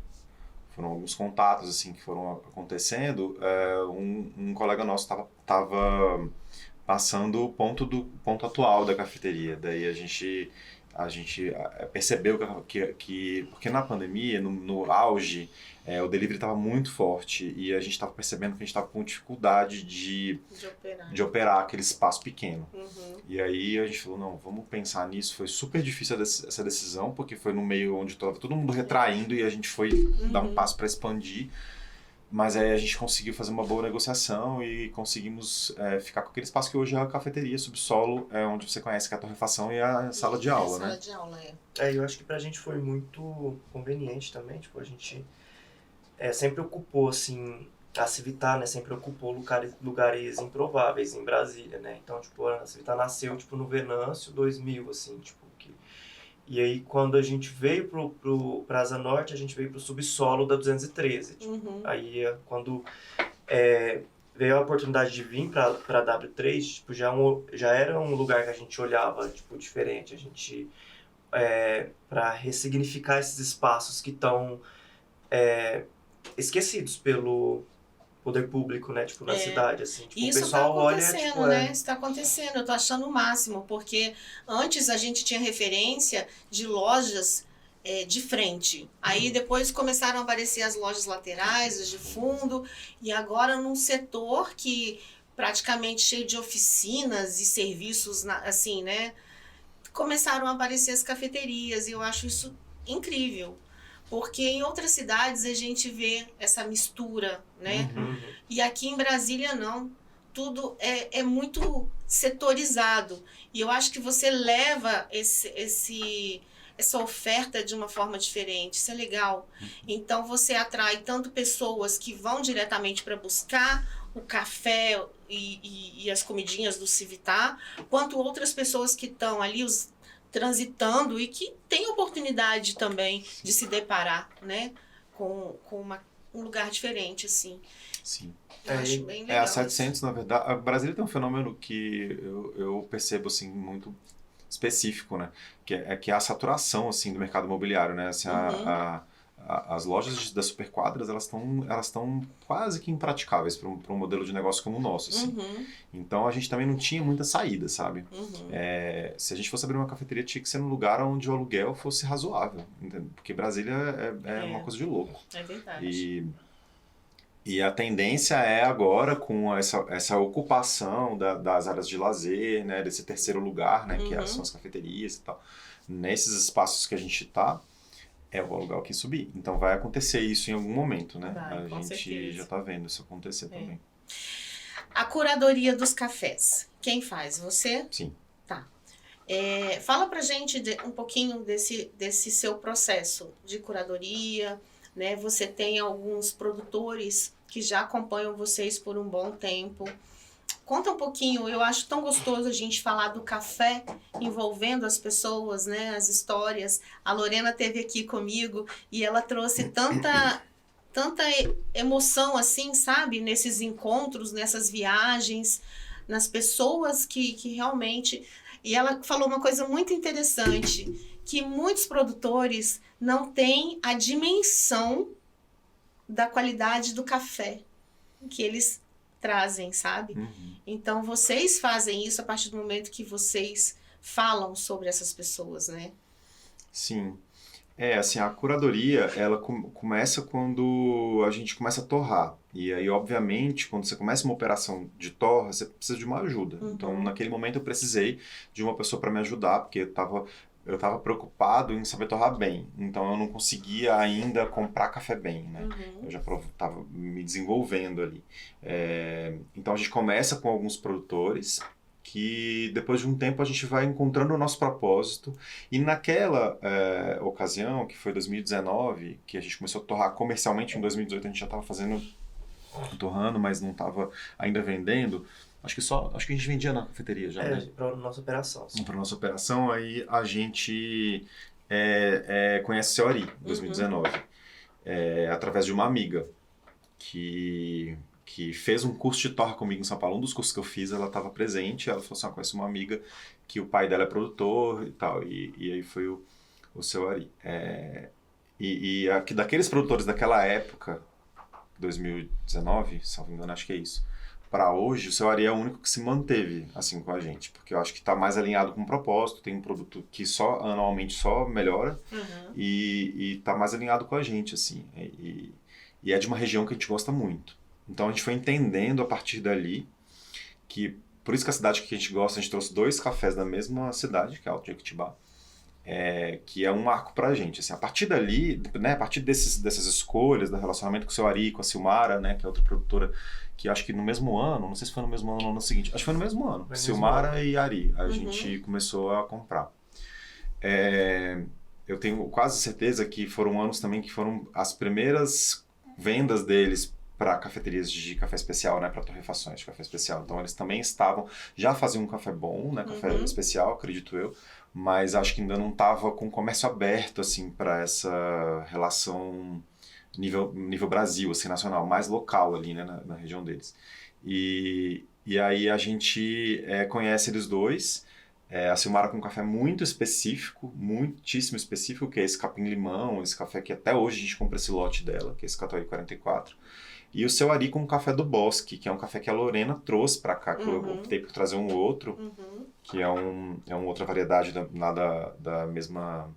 alguns contatos assim que foram acontecendo, um colega nosso estava passando o ponto atual da cafeteria. Daí a gente percebeu que porque na pandemia, no auge, o delivery estava muito forte e a gente estava percebendo que a gente estava com dificuldade de operar aquele espaço pequeno. E aí a gente falou, não, vamos pensar nisso. Foi super difícil essa decisão, porque foi no meio onde estava todo mundo retraindo e a gente foi dar um passo para expandir. Mas aí a gente conseguiu fazer uma boa negociação e conseguimos ficar com aquele espaço que hoje é a cafeteria, subsolo, onde você conhece que é a torrefação e a sala de aula, né? Sala de aula, eu acho que pra gente foi muito conveniente também, tipo, a gente sempre ocupou, assim, a Civitar, né, sempre ocupou lugares improváveis em Brasília, né? Então, tipo, a Civitar nasceu, tipo, no Venâncio 2000, assim, tipo, e aí, quando a gente veio pra Asa Norte, a gente veio pro subsolo da 213. Tipo. Aí, quando veio a oportunidade de vir pra W3, tipo, já era um lugar que a gente olhava, tipo, diferente. A gente, pra ressignificar esses espaços que estão esquecidos pelo poder público, né, tipo, na cidade, assim, tipo, isso o pessoal tá acontecendo, olha, tipo, né, isso tá acontecendo, eu tô achando o máximo, porque antes a gente tinha referência de lojas de frente, aí depois começaram a aparecer as lojas laterais, as de fundo, e agora num setor que praticamente cheio de oficinas e serviços, assim, né, começaram a aparecer as cafeterias, e eu acho isso incrível. Porque em outras cidades a gente vê essa mistura, né? E aqui em Brasília não. Tudo é muito setorizado. E eu acho que você leva essa oferta de uma forma diferente. Isso é legal. Então você atrai tanto pessoas que vão diretamente para buscar o café e as comidinhas do Civitar, quanto outras pessoas que estão ali, transitando e que tem oportunidade também de se deparar, né, com um lugar diferente, assim. Sim. Eu acho bem legal. A 700, na verdade, a Brasília tem um fenômeno que eu percebo, assim, muito específico, né, que é a saturação, assim, do mercado imobiliário, né, assim, as lojas das superquadras, elas estão quase que impraticáveis para um modelo de negócio como o nosso, assim. Então a gente também não tinha muita saída, sabe? Se a gente fosse abrir uma cafeteria, tinha que ser num lugar onde o aluguel fosse razoável, entendeu? Porque Brasília é uma coisa de louco. É verdade. E a tendência é agora, com essa ocupação das áreas de lazer, né, desse terceiro lugar, né, que são as cafeterias e tal, nesses espaços que a gente está, o aluguel que subir. Então vai acontecer isso em algum momento, né? Vai, a gente certeza. já está vendo isso acontecer também. A curadoria dos cafés. Quem faz? Você? Sim. Tá. Fala pra gente um pouquinho desse seu processo de curadoria, né? Você tem alguns produtores que já acompanham vocês por um bom tempo. Conta um pouquinho, eu acho tão gostoso a gente falar do café envolvendo as pessoas, né, as histórias. A Lorena esteve aqui comigo e ela trouxe tanta emoção assim, sabe, nesses encontros, nessas viagens. nas pessoas que realmente... E ela falou uma coisa muito interessante, que muitos produtores não têm a dimensão da qualidade do café que eles trazem, sabe? Então, vocês fazem isso a partir do momento que vocês falam sobre essas pessoas, né? Sim. Assim, a curadoria, ela começa quando a gente começa a torrar. E aí, obviamente, quando você começa uma operação de torra, você precisa de uma ajuda. Então, naquele momento, eu precisei de uma pessoa para me ajudar, porque eu tava preocupado em saber torrar bem. Então, eu não conseguia ainda comprar café bem, né? Eu já tava me desenvolvendo ali. Então, a gente começa com alguns produtores, que depois de um tempo a gente vai encontrando o nosso propósito. E naquela ocasião, que foi 2019, que a gente começou a torrar comercialmente, em 2018 a gente já estava torrando, mas não estava ainda vendendo. Acho que a gente vendia na cafeteria já, né? Para nossa operação. Para nossa operação, aí a gente conhece o Seu Ari, em 2019, através de uma amiga que fez um curso de torra comigo em São Paulo. Um dos cursos que eu fiz, ela estava presente. Ela falou assim, conhece uma amiga que o pai dela é produtor e tal. E aí foi o Seu Ari. Daqueles produtores daquela época, 2019, salvo engano, acho que é isso. Para hoje, o Seu Ari é o único que se manteve assim com a gente. Porque eu acho que está mais alinhado com o propósito. Tem um produto que anualmente só melhora. E está mais alinhado com a gente, assim. E é de uma região que a gente gosta muito. Então a gente foi entendendo a partir dali que, por isso que a cidade que a gente gosta, a gente trouxe 2 cafés da mesma cidade, que é Alto Jequitibá, que é um marco pra gente. Assim, a partir dali, né, a partir dessas escolhas, do relacionamento com o Seu Ari, com a Silmara, né, que é outra produtora, que acho que no mesmo ano, não sei se foi no mesmo ano ou no ano seguinte, acho que foi no mesmo ano, Silmara e Ari, a gente começou a comprar. Eu tenho quase certeza que foram anos também que foram as primeiras vendas deles para cafeterias de café especial, né, para torrefações de café especial. Então eles também já faziam um café bom, né, café especial, acredito eu, mas acho que ainda não estava com o comércio aberto assim para essa relação nível Brasil, assim, nacional, mais local ali, né, na região deles. E aí a gente conhece eles dois. A Silmara com um café muito específico, muitíssimo específico, que é esse capim-limão, esse café que até hoje a gente compra esse lote dela, que é esse Catuai 44. E o Seu Ari com o café do Bosque, que é um café que a Lorena trouxe para cá, que eu optei por trazer um outro, que é uma outra variedade da mesma,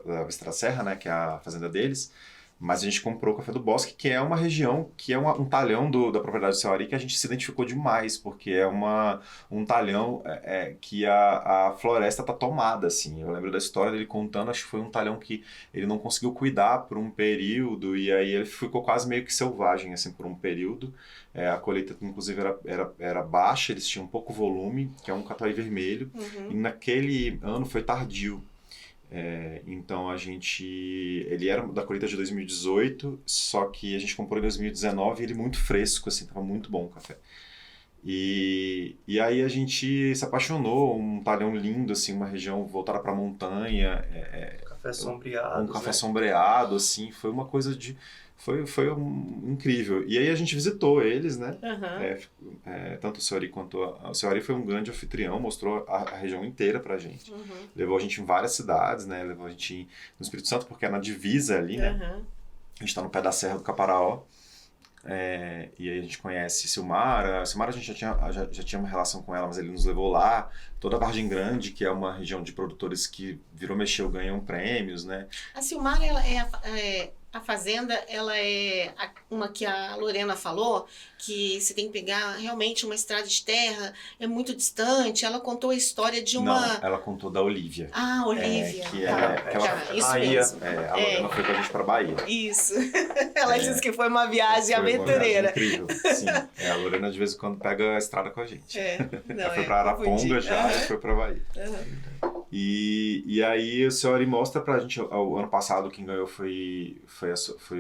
da Estrada Serra, né, que é a fazenda deles. Mas a gente comprou o café do Bosque, que é uma região, que é um talhão da propriedade do Seu Ari, que a gente se identificou demais, porque é um talhão que a floresta tá tomada, assim. Eu lembro da história dele contando, acho que foi um talhão que ele não conseguiu cuidar por um período, e aí ele ficou quase meio que selvagem, assim, por um período. A colheita, inclusive, era baixa, eles tinham pouco volume, que é um catuai vermelho, e naquele ano foi tardio. Então ele era da colheita de 2018, só que a gente comprou em 2019 e ele muito fresco, assim, tava muito bom o café. E aí a gente se apaixonou, um talhão lindo, assim, uma região voltada para montanha. Café sombreado. Um café sombreado, assim, foi uma coisa de... Foi incrível. E aí a gente visitou eles, né? Tanto o Seu Ari quanto o Seu Ari foi um grande anfitrião, mostrou a região inteira pra gente. Levou a gente em várias cidades, né? Levou a gente no Espírito Santo, porque é na divisa ali, né? A gente tá no pé da Serra do Caparaó. E aí a gente conhece Silmara. Silmara a gente já tinha uma relação com ela, mas ele nos levou lá. Toda a Vargem Grande, que é uma região de produtores que mexeu, ganham prêmios, né? A Silmara, ela a fazenda, ela é uma que a Lorena falou, que você tem que pegar realmente uma estrada de terra, é muito distante. Ela contou a história de uma... Não, ela contou da Olívia. Ah, Olívia. Isso Bahia. Mesmo. A Lorena foi com a gente pra Bahia. Isso. Ela disse que foi uma viagem aventureira. Uma viagem incrível, sim. A Lorena de vez em quando pega a estrada com a gente. Ela foi pra Araponga já e foi pra Bahia. E aí o Seu Ari mostra pra gente, o ano passado quem ganhou foi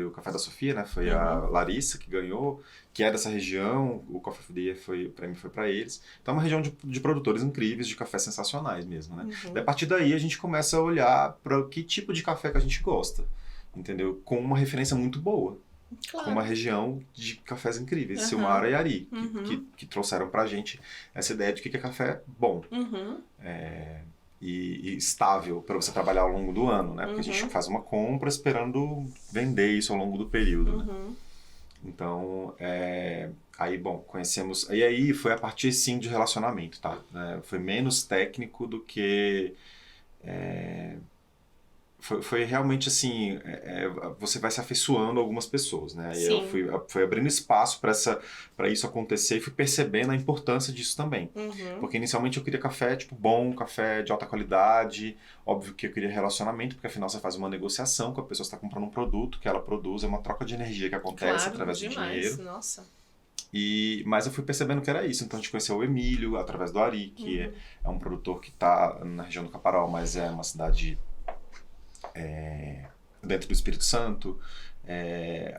o Café da Sofia, né? Foi a Larissa que ganhou, que é dessa região, o Coffee of the Year o prêmio foi pra eles. Então é uma região de produtores incríveis, de cafés sensacionais mesmo, né? E a partir daí a gente começa a olhar para que tipo de café que a gente gosta, entendeu? Com uma referência muito boa. Claro. com uma região de cafés incríveis, Uhum. Silmara e Ari, Uhum. que trouxeram pra gente essa ideia de que é café bom. Uhum. E estável para você trabalhar ao longo do ano, né? Porque a gente Uhum. faz uma compra esperando vender isso ao longo do período, né? Uhum. Então, aí, bom, conhecemos... E aí foi a partir, sim, de relacionamento, tá? Foi menos técnico do que... Foi realmente assim, você vai se afeiçoando a algumas pessoas, né? E eu Sim. fui abrindo espaço para isso acontecer e fui percebendo a importância disso também. Uhum. Porque inicialmente eu queria café, tipo, bom, café de alta qualidade. Óbvio que eu queria relacionamento, porque afinal você faz uma negociação com a pessoa que está comprando um produto que ela produz, é uma troca de energia que acontece Claro, através do demais. dinheiro. Nossa. Mas eu fui percebendo que era isso. Então a gente conheceu o Emílio através do Ari, que é um produtor que está na região do Caparaó, mas é uma cidade dentro do Espírito Santo.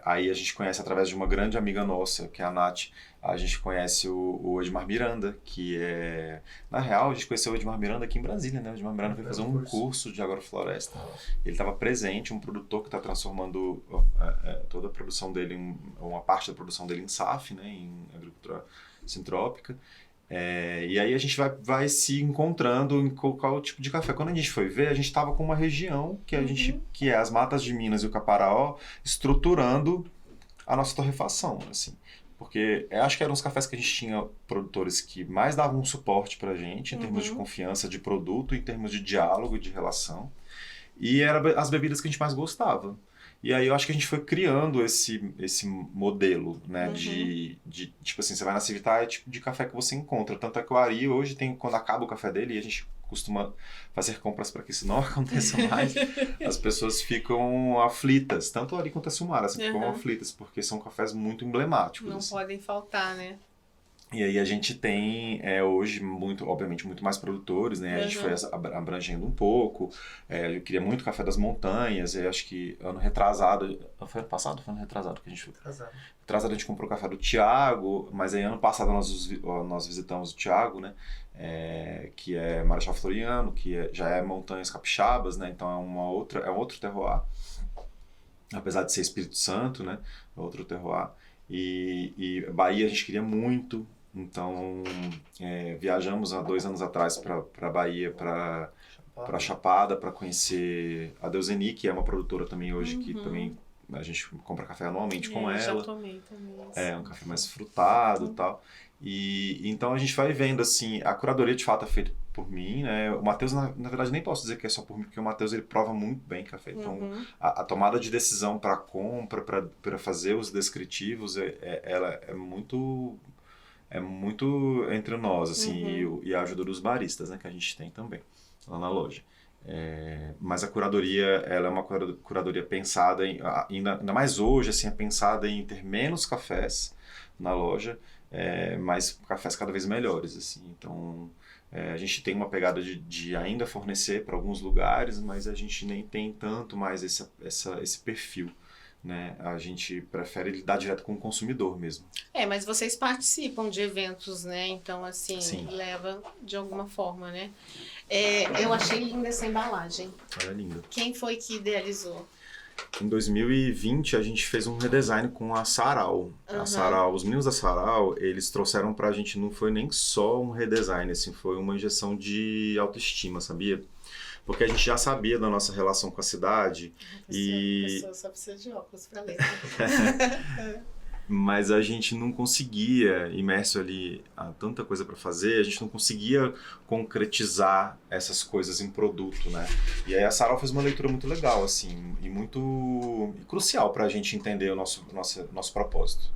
Aí a gente conhece através de uma grande amiga nossa, que é a Nath. A gente conhece o Edmar Miranda, que é... Na real, a gente conheceu o Edmar Miranda aqui em Brasília, né? O Edmar Miranda foi fazer um curso de agrofloresta. Ele estava presente, um produtor que está transformando toda a produção dele, uma parte da produção dele em SAF, né? Em agricultura sintrópica. E aí a gente vai se encontrando em qual tipo de café. Quando a gente foi ver, a gente estava com uma região que é as Matas de Minas e o Caparaó, estruturando a nossa torrefação, assim. Porque acho que eram os cafés que a gente tinha produtores que mais davam um suporte pra gente, em termos de confiança de produto, em termos de diálogo e de relação. E eram as bebidas que a gente mais gostava. E aí eu acho que a gente foi criando esse modelo, né, de tipo assim, você vai na Civitar, é tipo de café que você encontra. Tanto é que o Ari hoje quando acaba o café dele, e a gente costuma fazer compras para que isso não aconteça mais, as pessoas ficam aflitas, tanto o Ari quanto a Silmara, ficam aflitas, porque são cafés muito emblemáticos. Não assim. podem faltar, né? E aí a gente tem hoje, obviamente, muito mais produtores, né? A gente foi abrangendo um pouco. Eu queria muito Café das Montanhas. Eu acho que ano retrasado... Foi ano passado ou foi ano retrasado que a gente... Retrasado a gente comprou o café do Thiago, mas aí ano passado nós visitamos o Thiago, né? Que é Marechal Floriano, que já é Montanhas Capixabas, né? Então é um outro terroir. Apesar de ser Espírito Santo, né? É outro terroir. E Bahia a gente queria muito. Então, viajamos há 2 anos atrás para Bahia, para Chapada, para conhecer a Deuseni, que é uma produtora também hoje, que também a gente compra café anualmente com ela. Já tomei também. É um café mais frutado e tal. E então a gente vai vendo, assim, a curadoria de fato é feita por mim, né? O Matheus, na verdade, nem posso dizer que é só por mim, porque o Matheus ele prova muito bem café. Então, a tomada de decisão para compra, para fazer os descritivos, ela é muito entre nós, assim, e a ajuda dos baristas, né, que a gente tem também lá na loja. Mas a curadoria, ela é uma curadoria pensada ainda mais hoje, assim, é pensada em ter menos cafés na loja, mas cafés cada vez melhores, assim. Então, a gente tem uma pegada de ainda fornecer para alguns lugares, mas a gente nem tem tanto mais esse perfil. Né? A gente prefere lidar direto com o consumidor mesmo. Mas vocês participam de eventos, né? Então, assim, Sim. leva de alguma forma, né? Eu achei linda essa embalagem. Olha, lindo. Quem foi que idealizou? Em 2020, a gente fez um redesign com a Sarau. A Sarau, os meninos da Sarau, eles trouxeram pra gente, não foi nem só um redesign, assim, foi uma injeção de autoestima, sabia? Porque a gente já sabia da nossa relação com a cidade. A pessoa só precisa de óculos pra ler. Mas a gente não conseguia, imerso ali a tanta coisa para fazer, a gente não conseguia concretizar essas coisas em produto, né? E aí a Sarau fez uma leitura muito legal, assim, e muito crucial para a gente entender o nosso propósito.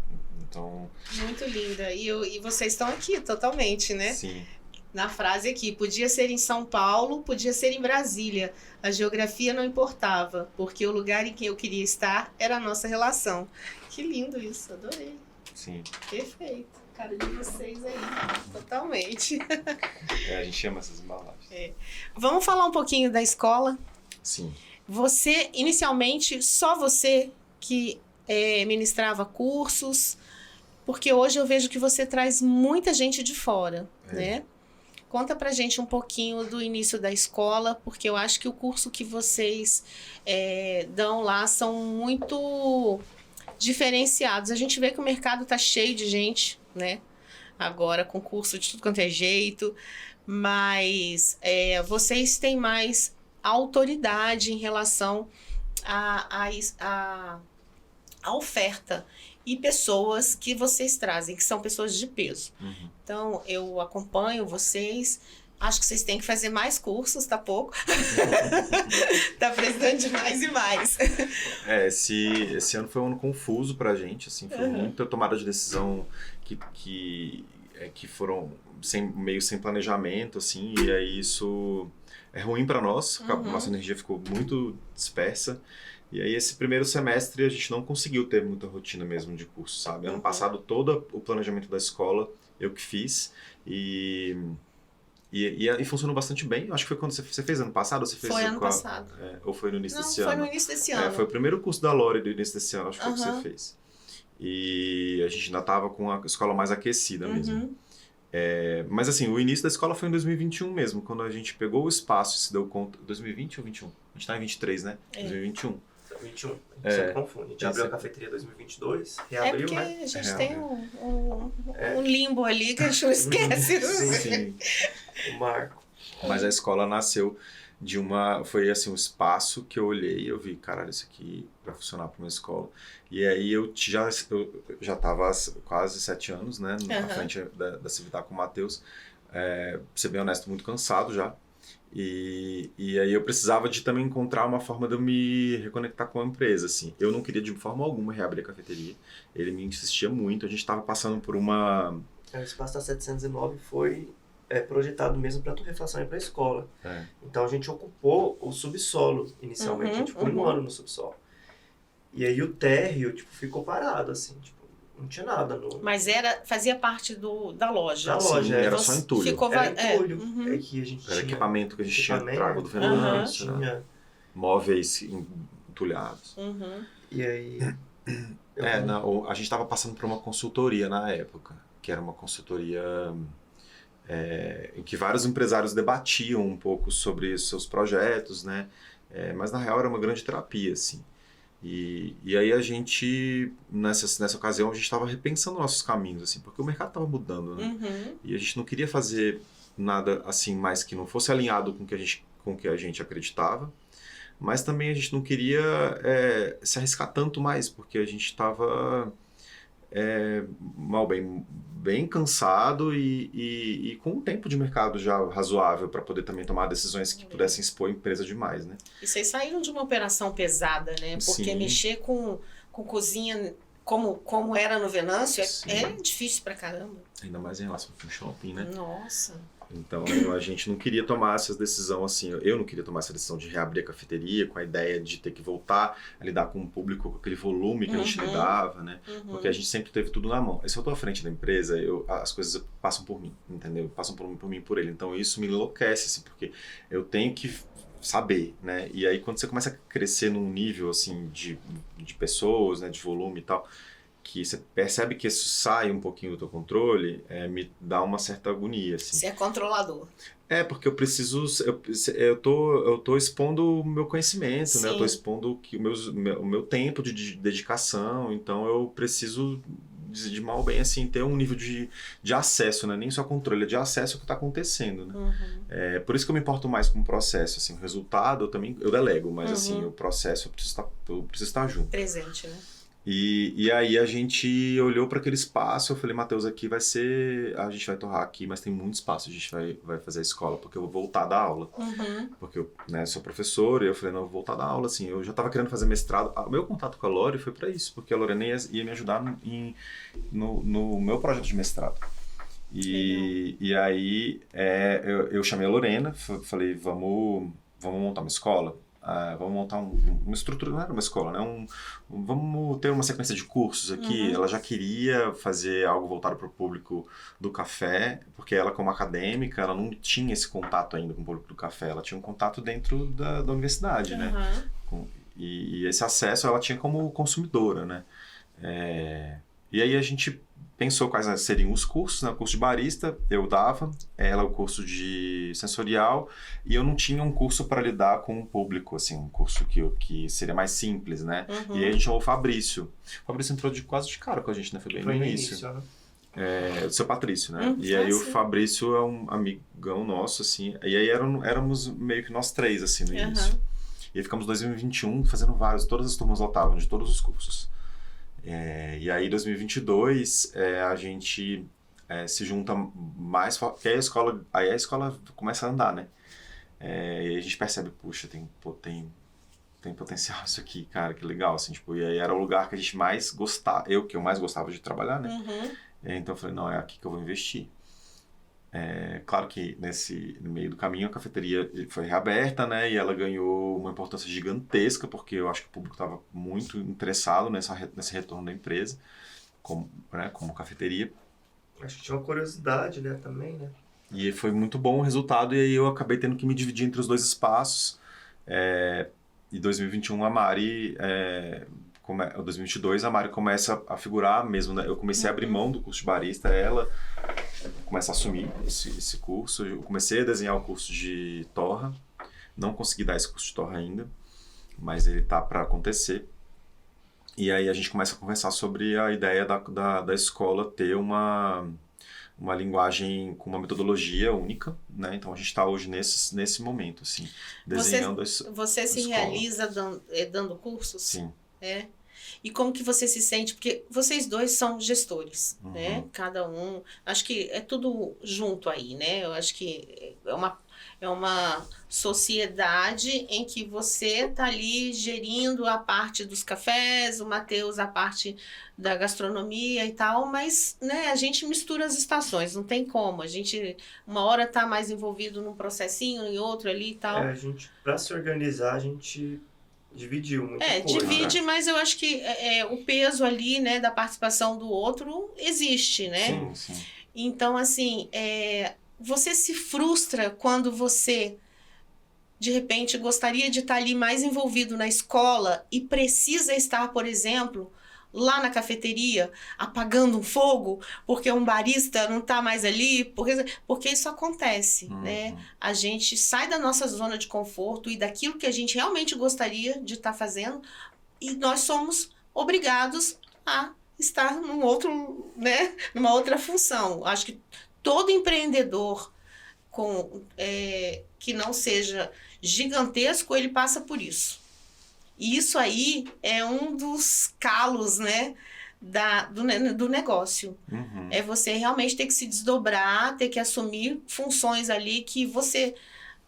Então... Muito linda. E vocês estão aqui totalmente, né? Sim. Na frase aqui, podia ser em São Paulo, podia ser em Brasília. A geografia não importava, porque o lugar em que eu queria estar era a nossa relação. Que lindo isso, adorei. Sim. Perfeito. Cara de vocês aí, totalmente. A gente ama essas embalagens. Vamos falar um pouquinho da escola? Sim. Você, inicialmente, só você que ministrava cursos, porque hoje eu vejo que você traz muita gente de fora, né? Conta pra gente um pouquinho do início da escola, porque eu acho que o curso que vocês dão lá são muito diferenciados. A gente vê que o mercado está cheio de gente, né? Agora, com curso de tudo quanto é jeito, mas vocês têm mais autoridade em relação à oferta e pessoas que vocês trazem, que são pessoas de peso. Uhum. Então, eu acompanho vocês. Acho que vocês têm que fazer mais cursos, tá pouco? Tá precisando de mais e mais. Esse ano foi um ano confuso pra gente, assim, foi muita tomada de decisão que foram meio sem planejamento, assim, e aí isso é ruim pra nós, nossa energia ficou muito dispersa. E aí esse primeiro semestre a gente não conseguiu ter muita rotina mesmo de curso, sabe? Ano passado todo o planejamento da escola eu que fiz e funcionou bastante bem. Acho que foi quando você fez ano passado? Ou você fez foi ano passado. Ou foi no início desse ano? Não, foi no início desse ano. Foi o primeiro curso da Lore do início desse ano, acho que foi o que você fez. E a gente ainda estava com a escola mais aquecida mesmo. Mas assim, o início da escola foi em 2021 mesmo, quando a gente pegou o espaço e se deu conta... 2020 ou 21? A gente tá em 23, né? 2021. 21, a gente sempre confunde. A gente abriu a cafeteria em 2022, reabriu, porque né? a gente tem um limbo ali que a gente não esquece. Sim. O marco. Mas a escola nasceu de foi assim, um espaço que eu olhei e eu vi, caralho, isso aqui vai funcionar para uma escola. E aí eu já estava quase 7 anos, né? Na frente da Civitar com o Matheus. Pra ser bem honesto, muito cansado já. E aí eu precisava de também encontrar uma forma de eu me reconectar com a empresa, assim. Eu não queria de forma alguma reabrir a cafeteria. Ele me insistia muito. A gente estava passando por uma... O espaço da 709 foi projetado mesmo para torrefação e para a escola. Então a gente ocupou o subsolo inicialmente. A gente ficou 1 ano no subsolo. E aí o térreo ficou parado, assim, não tinha nada. Mas fazia parte da loja. Da loja, era só entulho. Era entulho. Que a gente era tinha equipamento que a gente tinha trago do Fernando. Tinha móveis entulhados. E aí... a gente estava passando por uma consultoria na época, que era uma consultoria em que vários empresários debatiam um pouco sobre seus projetos, né? Mas na real era uma grande terapia, assim. E aí a gente, nessa ocasião, a gente estava repensando nossos caminhos, assim, porque o mercado estava mudando, né? E a gente não queria fazer nada assim mais que não fosse alinhado com o que a gente acreditava, mas também a gente não queria se arriscar tanto mais, porque a gente estava bem cansado e com um tempo de mercado já razoável para poder também tomar decisões que pudessem expor a empresa demais, né? E vocês saíram de uma operação pesada, né? Porque mexer com cozinha como era no Venâncio é difícil pra caramba. Ainda mais em relação ao shopping, né? Nossa. Então a gente não queria tomar essa decisão assim, eu não queria tomar essa decisão de reabrir a cafeteria com a ideia de ter que voltar a lidar com o público, com aquele volume que a gente lidava, né? Porque a gente sempre teve tudo na mão. Se eu tô à frente da empresa, as coisas passam por mim, entendeu? Passam por mim, por ele. Então isso me enlouquece, assim, porque eu tenho que saber, né? E aí quando você começa a crescer num nível assim de pessoas, né, de volume e tal, que você percebe que isso sai um pouquinho do teu controle, me dá uma certa agonia, assim. Você é controlador. Porque eu preciso, eu tô expondo o meu conhecimento, né? Eu tô expondo o meu tempo de dedicação, então eu preciso de mal bem, assim, ter um nível de acesso, né? Nem só controle, é de acesso ao que está acontecendo, né? Por isso que eu me importo mais com o processo, assim, o resultado eu delego, mas assim, o processo eu preciso estar junto. Presente, né? E aí a gente olhou para aquele espaço, eu falei, Matheus, aqui a gente vai torrar aqui, mas tem muito espaço, a gente vai fazer a escola, porque eu vou voltar a dar aula. Porque eu sou professor, e eu falei, não, eu vou voltar a dar aula, assim, eu já estava querendo fazer mestrado. O meu contato com a Lore foi para isso, porque a Lorena ia me ajudar no meu projeto de mestrado. E aí eu chamei a Lorena, falei, vamos montar uma escola? Vamos montar uma estrutura, não era uma escola, né? Vamos ter uma sequência de cursos aqui. Ela já queria fazer algo voltado para o público do café, porque ela, como acadêmica, ela não tinha esse contato ainda com o público do café. Ela tinha um contato dentro da universidade, né? E esse acesso ela tinha como consumidora, né? E aí a gente pensou quais seriam os cursos, né? O curso de barista eu dava, ela o curso de sensorial, e eu não tinha um curso para lidar com o público, assim, um curso que seria mais simples, né? E aí a gente chamou o Fabrício. O Fabrício entrou quase de cara com a gente, né? Foi bem no início. Né? O seu Patrício, né? E aí o Fabrício é um amigão nosso, assim, e aí éramos meio que nós três, assim, no início. E aí ficamos em 2021 fazendo todas as turmas lotavam de todos os cursos. E aí, em 2022, a gente se junta mais, que aí a escola começa a andar, né? E a gente percebe, puxa, tem potencial isso aqui, cara, que legal, assim, tipo, e aí era o lugar que a gente mais gostava, que eu mais gostava de trabalhar, né? Então eu falei, não, é aqui que eu vou investir. Claro que no meio do caminho a cafeteria foi reaberta, né, e ela ganhou uma importância gigantesca, porque eu acho que o público estava muito interessado nesse retorno da empresa, como cafeteria. Acho que tinha uma curiosidade, né, também, né. E foi muito bom o resultado, e aí eu acabei tendo que me dividir entre os dois espaços. Em 2021 a Mari... Em 2022 a Mari começa a figurar mesmo, né? Eu comecei a abrir mão do curso de barista, ela começa a assumir esse curso. Eu comecei a desenhar o curso de torra, não consegui dar esse curso de torra ainda, mas ele tá para acontecer. E aí a gente começa a conversar sobre a ideia da escola ter uma linguagem com uma metodologia única, né? Então a gente está hoje nesse momento, assim, desenhando Você se realiza dando cursos? Sim. E como que você se sente? Porque vocês dois são gestores, né? Cada um... Acho que é tudo junto aí, né? Eu acho que é uma sociedade em que você tá ali gerindo a parte dos cafés, o Matheus a parte da gastronomia e tal, mas, né, a gente mistura as estações, não tem como. A gente, uma hora tá mais envolvido num processinho, em outro ali e tal. Pra se organizar, a gente... dividiu muita coisa. Divide, mas eu acho que o peso ali, né, da participação do outro existe, né? Sim. Então, assim, você se frustra quando você, de repente, gostaria de estar ali mais envolvido na escola e precisa estar, por exemplo, lá na cafeteria, apagando um fogo, porque um barista não está mais ali, porque isso acontece, né? A gente sai da nossa zona de conforto e daquilo que a gente realmente gostaria de estar fazendo, e nós somos obrigados a estar numa outra função. Acho que todo empreendedor que não seja gigantesco, ele passa por isso. E isso aí é um dos calos, né, do negócio. É você realmente ter que se desdobrar, ter que assumir funções ali que você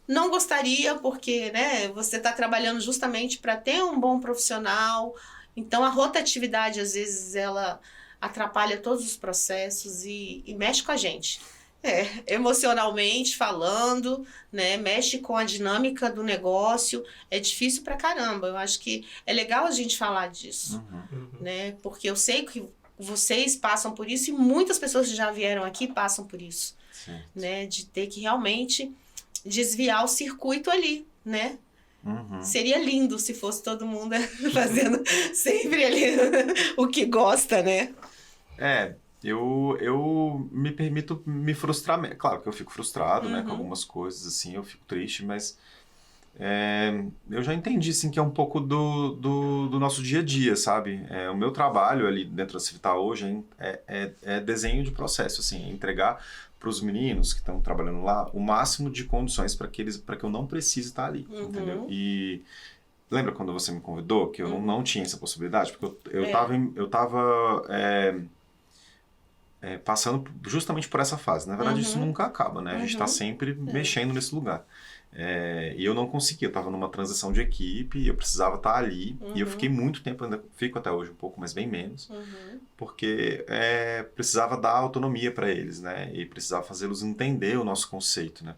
não gostaria, porque, né, você está trabalhando justamente para ter um bom profissional. Então, a rotatividade, às vezes, ela atrapalha todos os processos e mexe com a gente. Emocionalmente falando, né? Mexe com a dinâmica do negócio. É difícil pra caramba. Eu acho que é legal a gente falar disso, né? Porque eu sei que vocês passam por isso e muitas pessoas que já vieram aqui passam por isso, né? De ter que realmente desviar o circuito ali, né? Seria lindo se fosse todo mundo fazendo sempre ali o que gosta, né? Eu me permito me frustrar. Claro que eu fico frustrado, né, com algumas coisas, assim, eu fico triste, mas eu já entendi, assim, que é um pouco do nosso dia a dia, sabe? O meu trabalho ali dentro da Civital hoje é desenho de processo, assim, entregar para os meninos que estão trabalhando lá o máximo de condições para que eu não precise estar ali, entendeu? E lembra quando você me convidou que eu não tinha essa possibilidade? Porque eu tava passando justamente por essa fase. Na verdade, isso nunca acaba, né? A gente está sempre mexendo nesse lugar. E eu não conseguia, eu estava numa transição de equipe, eu precisava estar ali, e eu fiquei muito tempo, ainda fico até hoje um pouco, mas bem menos, porque precisava dar autonomia para eles, né? E precisava fazê-los entender o nosso conceito, né?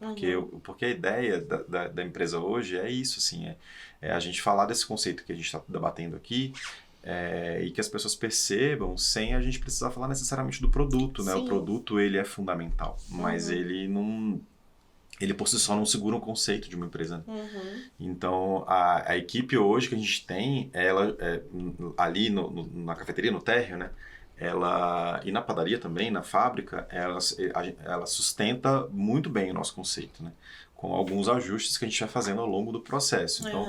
Porque a ideia da empresa hoje é isso, assim, é a gente falar desse conceito que a gente está debatendo aqui, e que as pessoas percebam sem a gente precisar falar necessariamente do produto, né? O produto, ele é fundamental, mas ele por si só não segura um conceito de uma empresa. Então, a equipe hoje que a gente tem, ela ali na cafeteria, no térreo, né? e na padaria também, na fábrica, ela sustenta muito bem o nosso conceito, né? Com alguns ajustes que a gente vai fazendo ao longo do processo. Então,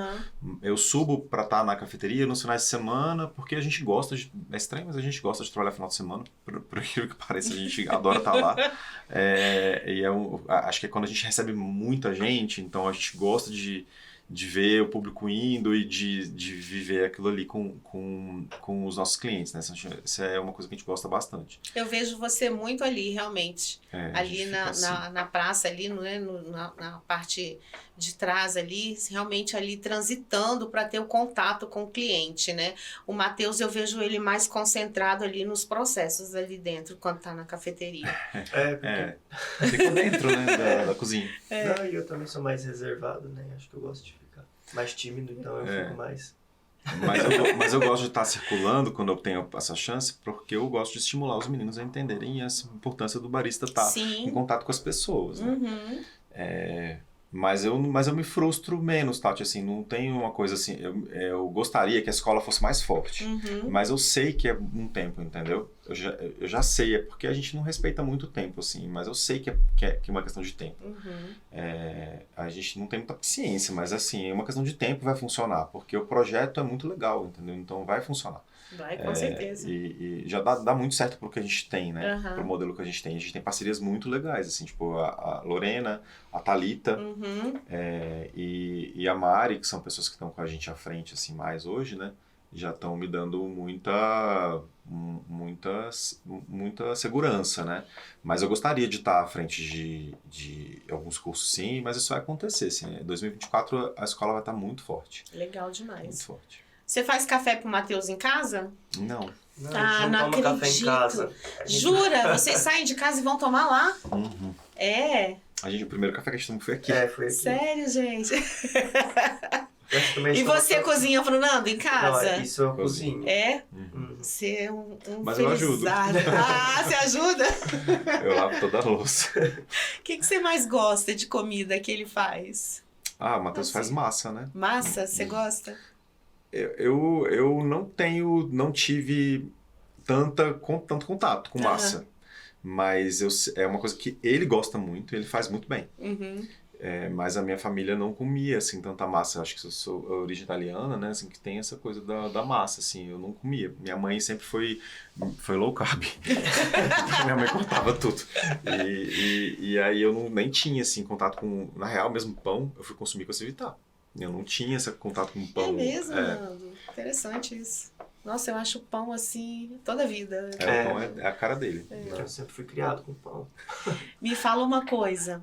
eu subo para estar na cafeteria nos finais de semana, porque a gente gosta é estranho, mas a gente gosta de trabalhar final de semana, por aquilo que pareça, a gente adora estar lá. Acho que é quando a gente recebe muita gente, então a gente gosta de ver o público indo e de viver aquilo ali com os nossos clientes, né? Isso é uma coisa que a gente gosta bastante. Eu vejo você muito ali, realmente. Ali na praça, ali, né? Na parte de trás ali, realmente ali transitando para ter o contato com o cliente, né? O Matheus, eu vejo ele mais concentrado ali nos processos ali dentro, quando tá na cafeteria. Fica dentro, né, da cozinha. Não, e eu também sou mais reservado, né? Acho que eu gosto de ficar mais tímido, então eu fico mais... Mas eu gosto de estar circulando quando eu tenho essa chance, porque eu gosto de estimular os meninos a entenderem essa importância do barista estar em contato com as pessoas, né? Mas eu me frustro menos, Tati, assim, não tem uma coisa assim, eu gostaria que a escola fosse mais forte, mas eu sei que é um tempo, entendeu? Eu já sei, é porque a gente não respeita muito o tempo, assim, mas eu sei que é uma questão de tempo. A gente não tem muita paciência, mas assim, é uma questão de tempo, vai funcionar, porque o projeto é muito legal, entendeu? Então vai funcionar. Vai, com certeza. E já dá muito certo pro que a gente tem, né? Pro modelo que a gente tem. A gente tem parcerias muito legais, assim, tipo a Lorena, a Thalita e a Mari, que são pessoas que estão com a gente à frente, assim, mais hoje, né? Já estão me dando muita segurança, né? Mas eu gostaria de estar à frente de alguns cursos, sim, mas isso vai acontecer, assim. Em 2024 a escola vai estar muito forte. Legal demais. Muito forte. Você faz café pro Matheus em casa? Não. Não, a gente não toma café em casa. Jura? Vocês saem de casa e vão tomar lá? O primeiro café que a gente tomou foi aqui. Foi aqui. Sério, gente? E você cozinha pro Nando em casa? Não, isso eu cozinho. Você é um Mas eu ajudo. Você ajuda? Eu lavo toda a louça. O que você mais gosta de comida que ele faz? O Matheus faz massa, né? Massa? Você gosta? Eu não tive tanto contato com massa. Mas é uma coisa que ele gosta muito, ele faz muito bem. Mas a minha família não comia, assim, tanta massa. Eu acho que eu sou a origem italiana, né? Assim, que tem essa coisa da massa, assim. Eu não comia. Minha mãe sempre foi low carb. Minha mãe cortava tudo. E aí eu nem tinha, assim, contato com... Na real, mesmo pão, eu fui consumir com a Civitar. Eu não tinha esse contato com pão. É mesmo, Nando? Interessante isso. Nossa, eu acho o pão assim toda a vida. O pão é a cara dele. Eu sempre fui criado com pão. Me fala uma coisa.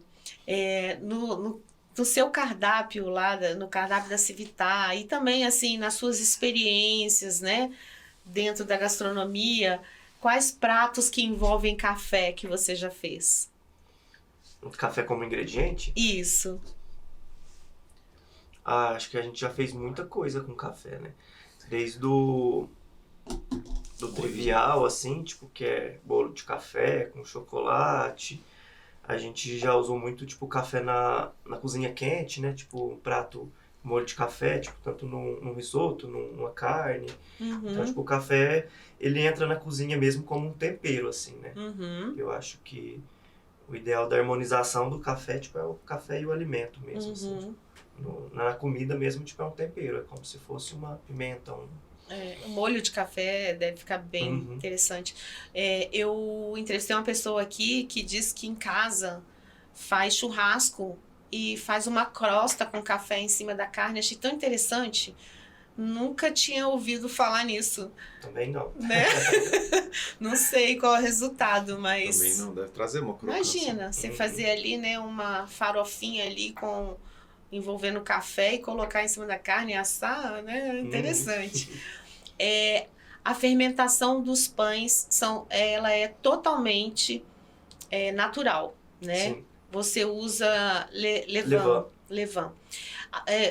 No seu cardápio lá, no cardápio da Civitar, e também assim, nas suas experiências, né, dentro da gastronomia, quais pratos que envolvem café que você já fez? Café como ingrediente? Isso. Acho que a gente já fez muita coisa com café, né? Desde do trivial, assim, tipo, que é bolo de café com chocolate. A gente já usou muito, tipo, café na cozinha quente, né? Tipo, um prato molho de café, tipo, tanto num risoto, numa carne. Então, tipo, o café, ele entra na cozinha mesmo como um tempero, assim, né? Eu acho que o ideal da harmonização do café, tipo, é o café e o alimento mesmo, assim, tipo. Na comida mesmo, tipo, é um tempero. É como se fosse uma pimenta. O molho de café deve ficar bem interessante. Eu entrevistei uma pessoa aqui que diz que em casa faz churrasco e faz uma crosta com café em cima da carne. Achei tão interessante. Nunca tinha ouvido falar nisso. Também não. Né? Não sei qual é o resultado, mas... Também não, deve trazer uma crocância. Imagina, você fazer ali, né, uma farofinha ali envolvendo café e colocar em cima da carne e assar, né? Interessante. A fermentação dos pães, ela é totalmente natural, né? Sim. Você usa levain.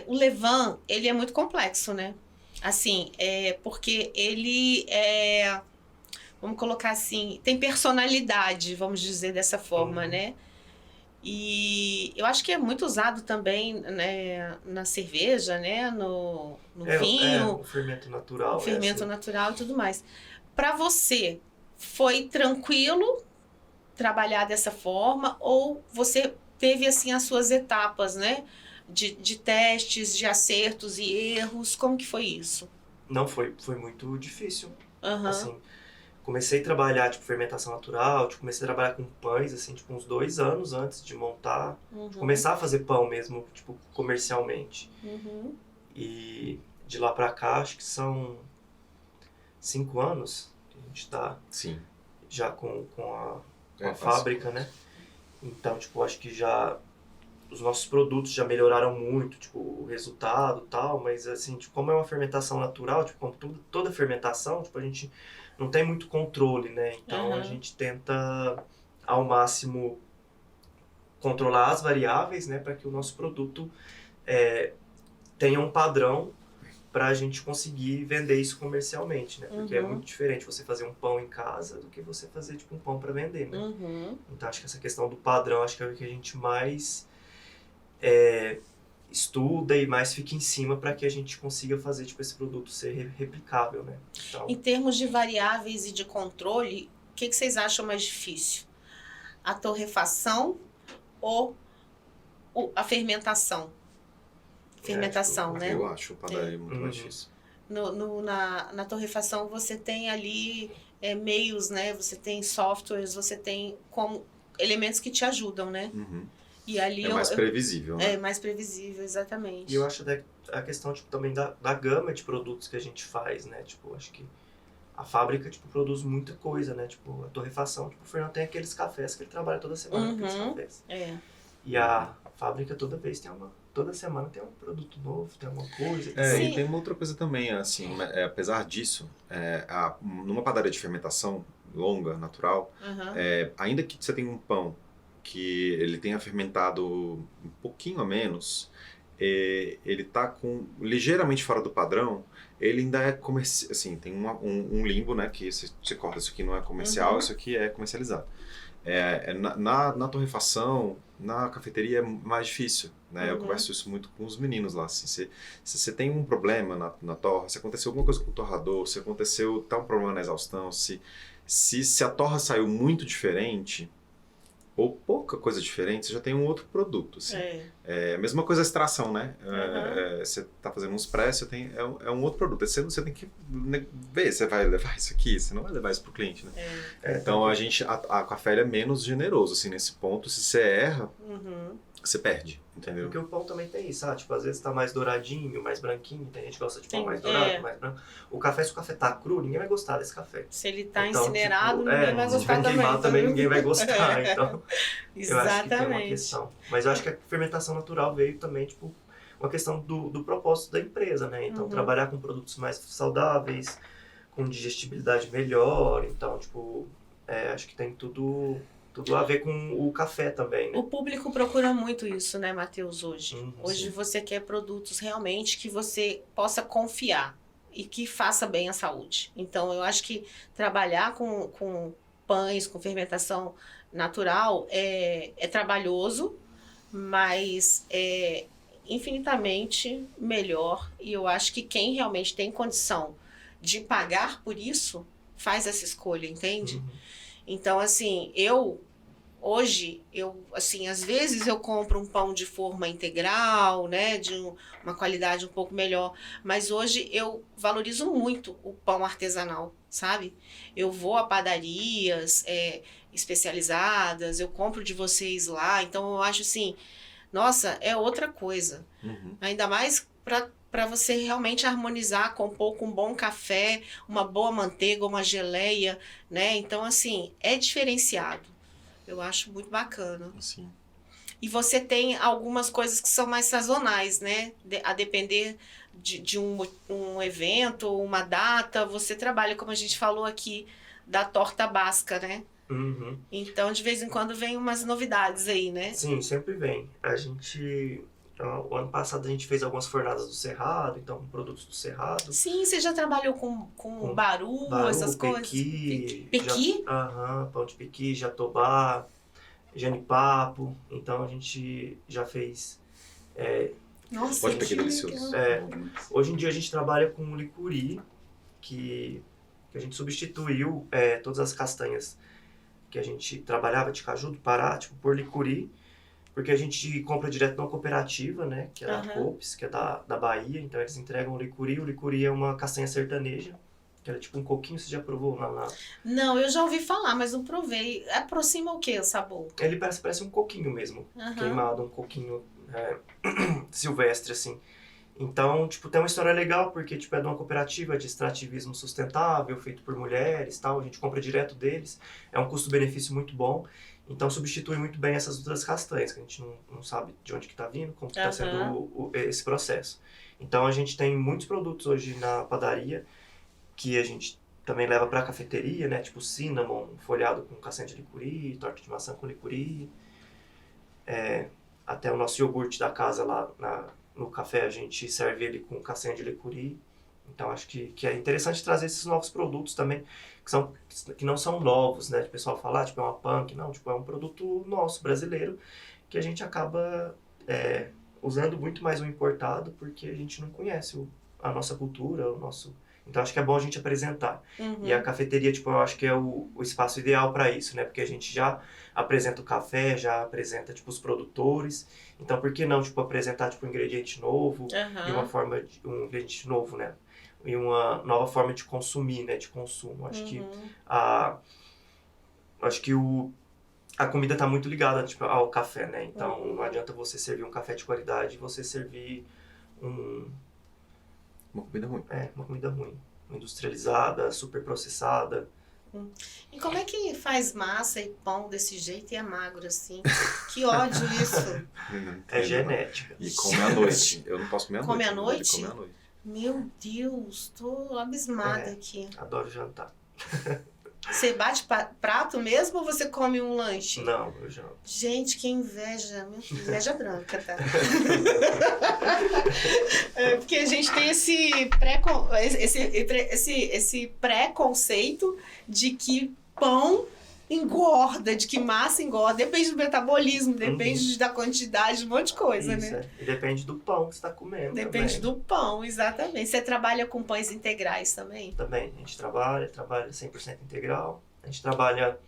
O levain, ele é muito complexo, né? Assim, porque ele vamos colocar assim, tem personalidade, vamos dizer dessa forma, né? E eu acho que é muito usado também, né, na cerveja, né, no vinho. O fermento natural. O fermento natural e tudo mais. Para você, foi tranquilo trabalhar dessa forma ou você teve assim as suas etapas, né? De testes, de acertos e erros, como que foi isso? Não, foi muito difícil. Aham. Assim, comecei a trabalhar, tipo, fermentação natural, tipo, comecei a trabalhar com pães, assim, tipo, uns 2 anos antes de montar, Uhum. começar a fazer pão mesmo, tipo, comercialmente. Uhum. E de lá pra cá, acho que são 5 anos que a gente tá Sim. já com a Faz fábrica, né? Então, tipo, acho que já os nossos produtos já melhoraram muito, tipo, o resultado e tal, mas assim, tipo, como é uma fermentação natural, tipo, como toda fermentação, tipo, a gente não tem muito controle, né? Então a Aham. gente tenta ao máximo controlar as variáveis, né, para que o nosso produto tenha um padrão para a gente conseguir vender isso comercialmente, né? Porque é Uhum. muito diferente você fazer um pão em casa do que você fazer tipo um pão para vender, né? Uhum. Então acho que essa questão do padrão, acho que é o que a gente mais estuda e mais fica em cima para que a gente consiga fazer tipo esse produto ser replicável, né? Então, Em termos de variáveis e de controle, o que vocês acham mais difícil? A torrefação ou a fermentação? Fermentação, tipo, né? Eu acho o padaria muito mais difícil. Na torrefação você tem ali meios, né? Você tem softwares, você tem como elementos que te ajudam, né? Uhum. E ali É mais previsível, né? é mais previsível, exatamente. E eu acho até a questão tipo, também da gama de produtos que a gente faz, né? Tipo, acho que a fábrica tipo, produz muita coisa, né? Tipo, a torrefação, tipo, o Fernando tem aqueles cafés que ele trabalha toda semana com aqueles cafés. E a fábrica toda semana tem um produto novo, tem alguma coisa. E tem uma outra coisa também, assim, apesar disso, numa padaria de fermentação longa, natural, ainda que você tenha um pão que ele tenha fermentado um pouquinho a menos, ele tá ligeiramente fora do padrão, ele ainda é comercial, assim, tem um limbo, né, que você corta, isso aqui não é comercial, isso aqui é comercializado. Na torrefação, na cafeteria é mais difícil, né? Eu converso isso muito com os meninos lá, assim, se você tem um problema na torra, se aconteceu alguma coisa com o torrador, se aconteceu, tá um problema na exaustão, se a torra saiu muito diferente, ou pouca coisa diferente, você já tem um outro produto, assim. A mesma coisa a extração, né? Você está fazendo um expresso, é um outro produto. Você tem que ver, você vai levar isso aqui, você não vai levar isso pro cliente, né? Então a Café é menos generoso, assim, nesse ponto. Se você erra, você perde, entendeu? Porque o pão também tem isso, sabe? Tipo, às vezes tá mais douradinho, mais branquinho, tem gente que gosta de pão mais dourado, mais branco. O café, se o café tá cru, ninguém vai gostar desse café. Se ele tá então, incinerado, tipo, ninguém vai gostar também. Queimado também ninguém vai gostar, então... Exatamente. Eu acho que tem uma questão. Mas eu acho que a fermentação natural veio também, tipo, uma questão do propósito da empresa, né? Então, trabalhar com produtos mais saudáveis, com digestibilidade melhor, então, tipo, acho que tem tudo a ver com o café também, né? O público procura muito isso, né, Matheus, hoje. Hoje sim. você quer produtos realmente que você possa confiar e que faça bem à saúde. Então, eu acho que trabalhar com pães, com fermentação natural é trabalhoso, mas é infinitamente melhor. E eu acho que quem realmente tem condição de pagar por isso, faz essa escolha, entende? Então, assim, hoje, assim, às vezes eu compro um pão de forma integral, né, de uma qualidade um pouco melhor, mas hoje eu valorizo muito o pão artesanal, sabe? Eu vou a padarias especializadas, eu compro de vocês lá, então eu acho assim, nossa, é outra coisa. Ainda mais para você realmente harmonizar, compor com um bom café, uma boa manteiga, uma geleia, né? Então, assim, é diferenciado. Eu acho muito bacana. Sim. E você tem algumas coisas que são mais sazonais, né? A depender de um evento, uma data, você trabalha, como a gente falou aqui, da torta basca, né? Então, de vez em quando vem umas novidades aí, né? Sim, sempre vem. O ano passado a gente fez algumas fornadas do Cerrado, então com produtos do Cerrado. Sim, você já trabalhou com baru, essas coisas? Pequi? Pão de pequi, jatobá, jenipapo. Então a gente já fez... Nossa, pode pequi delicioso. Hoje em dia a gente trabalha com licuri, que que a gente substituiu todas as castanhas que a gente trabalhava de caju do Pará, tipo, por licuri, porque a gente compra direto numa cooperativa, né, que é da Copes, que é da Bahia, então eles entregam o licuri é uma castanha sertaneja, que era tipo um coquinho, você já provou lá? Não, eu já ouvi falar, mas não provei. Aproxima o que o sabor? Ele parece um coquinho mesmo, queimado, um coquinho silvestre, assim. Então, tipo, tem uma história legal, porque, tipo, é de uma cooperativa de extrativismo sustentável, feito por mulheres, tal, a gente compra direto deles, é um custo-benefício muito bom, então substitui muito bem essas outras castanhas, que a gente não sabe de onde que tá vindo, como que tá sendo esse processo. Então, a gente tem muitos produtos hoje na padaria, que a gente também leva pra cafeteria, né, tipo cinnamon, folhado com castanha de licuri, torta de maçã com licuri, até o nosso iogurte da casa lá no café a gente serve ele com castanha de licuri. Então acho que é interessante trazer esses novos produtos também, que não são novos, né? O pessoal fala, tipo, é uma punk. Não, tipo, é um produto nosso, brasileiro, que a gente acaba usando muito mais o importado, porque a gente não conhece a nossa cultura, o nosso... Então acho que é bom a gente apresentar. E a cafeteria, tipo, eu acho que é o espaço ideal para isso, né? Porque a gente já apresenta o café, já apresenta, tipo, os produtores. Então por que não, tipo, apresentar, tipo, um ingrediente novo e uma forma um ingrediente novo, né? E uma nova forma de consumir, né? De consumo. Acho que a comida tá muito ligada, tipo, ao café, né? Então não adianta você servir um café de qualidade e você servir uma comida ruim. Uma comida ruim. Industrializada, super processada. E como é que faz massa e pão desse jeito e é magro assim? Que ódio isso. É genética. E come à noite. Eu não posso comer à noite. Come à noite? Ele come à noite. Meu Deus, tô abismada aqui. Adoro jantar. Você bate prato mesmo ou você come um lanche? Não, eu janto. Gente, que inveja. Inveja branca, tá? Porque a gente tem esse preconceito de que pão engorda, de que massa engorda. Depende do metabolismo, depende da quantidade, um monte de coisa, isso, né? E depende do pão que você está comendo. Depende do pão, exatamente. Você trabalha com pães integrais também? Também. A gente trabalha 100% integral. A gente trabalha...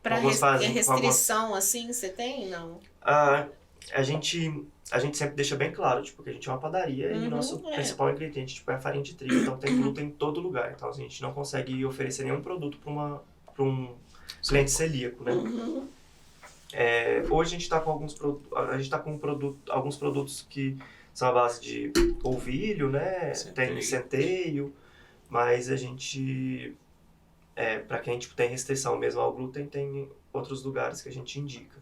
Para restrição, assim, você tem? Não? A gente sempre deixa bem claro, tipo, que a gente é uma padaria e o nosso principal ingrediente, tipo, é a farinha de trigo. Então tem glúten em todo lugar. Então a gente não consegue oferecer nenhum produto para um cliente celíaco, né? Hoje a gente está com alguns produtos que são à base de polvilho, né? Tem centeio, mas a gente, para quem tipo, tem restrição mesmo ao glúten, tem outros lugares que a gente indica.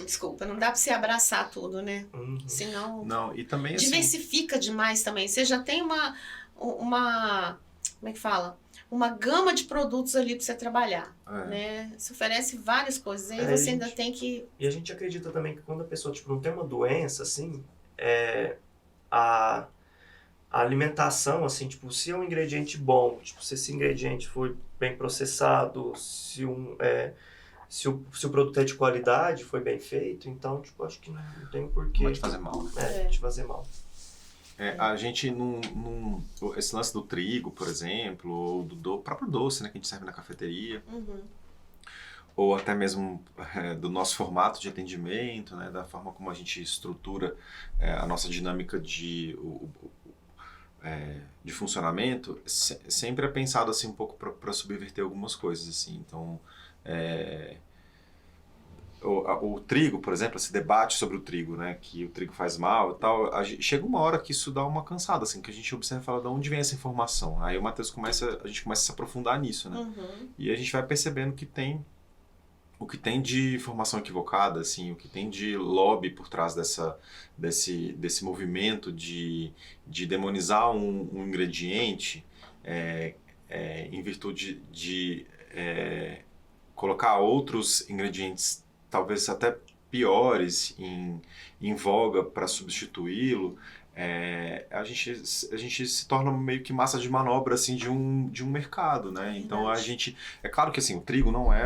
Desculpa, não dá para você abraçar tudo, né? Senão não, e também diversifica demais também. Você já tem uma como é que fala? Uma gama de produtos ali para você trabalhar, né? Você oferece várias coisas, aí você ainda tem que... E a gente acredita também que quando a pessoa tipo, não tem uma doença, assim, a alimentação, assim, tipo, se é um ingrediente bom, tipo, se esse ingrediente foi bem processado, se o produto é de qualidade, foi bem feito, então, tipo, acho que não tem porquê... Pode fazer mal. De fazer mal. A gente esse lance do trigo, por exemplo, ou do próprio doce, né, que a gente serve na cafeteria, ou até mesmo do nosso formato de atendimento, né, da forma como a gente estrutura a nossa dinâmica de funcionamento, sempre é pensado assim um pouco para subverter algumas coisas assim. Então, o trigo, por exemplo, esse debate sobre o trigo, né, que o trigo faz mal e tal, chega uma hora que isso dá uma cansada, assim, que a gente observa e fala de onde vem essa informação. Aí a gente começa a se aprofundar nisso, né, e a gente vai percebendo que o que tem de informação equivocada, assim, o que tem de lobby por trás desse movimento de demonizar um ingrediente em virtude de colocar outros ingredientes talvez até piores em voga para substituí-lo, a gente se torna meio que massa de manobra assim de um mercado, né? Então a gente, é claro que assim, o trigo não é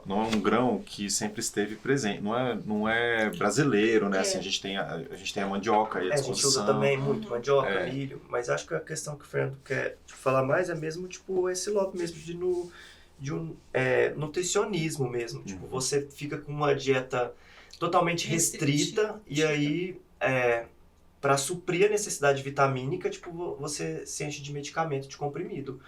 não é um grão que sempre esteve presente, não é brasileiro, né? Assim, a gente tem a mandioca e a A gente usa disposição. também muito mandioca, milho, mas acho que a questão que o Fernando quer falar mais é mesmo, tipo, esse lobby mesmo de um nutricionismo mesmo. Tipo, você fica com uma dieta totalmente restrita e aí, para suprir a necessidade vitamínica, tipo, você se enche de medicamento, de comprimido.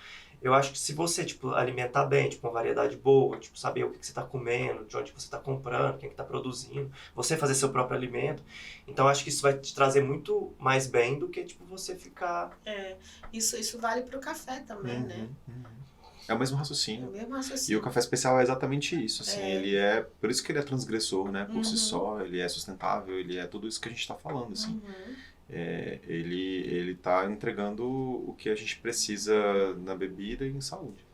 Eu acho que se você, tipo, alimentar bem, tipo, uma variedade boa, tipo, saber o que você está comendo, de onde você está comprando, quem que está produzindo, você fazer seu próprio alimento, então acho que isso vai te trazer muito mais bem do que, tipo, você ficar... Isso vale pro café também, né? É o mesmo raciocínio. É o mesmo raciocínio. E o café especial é exatamente isso, assim, por isso que ele é transgressor, né, por si só, ele é sustentável, ele é tudo isso que a gente está falando, assim. Ele tá entregando o que a gente precisa na bebida e em saúde.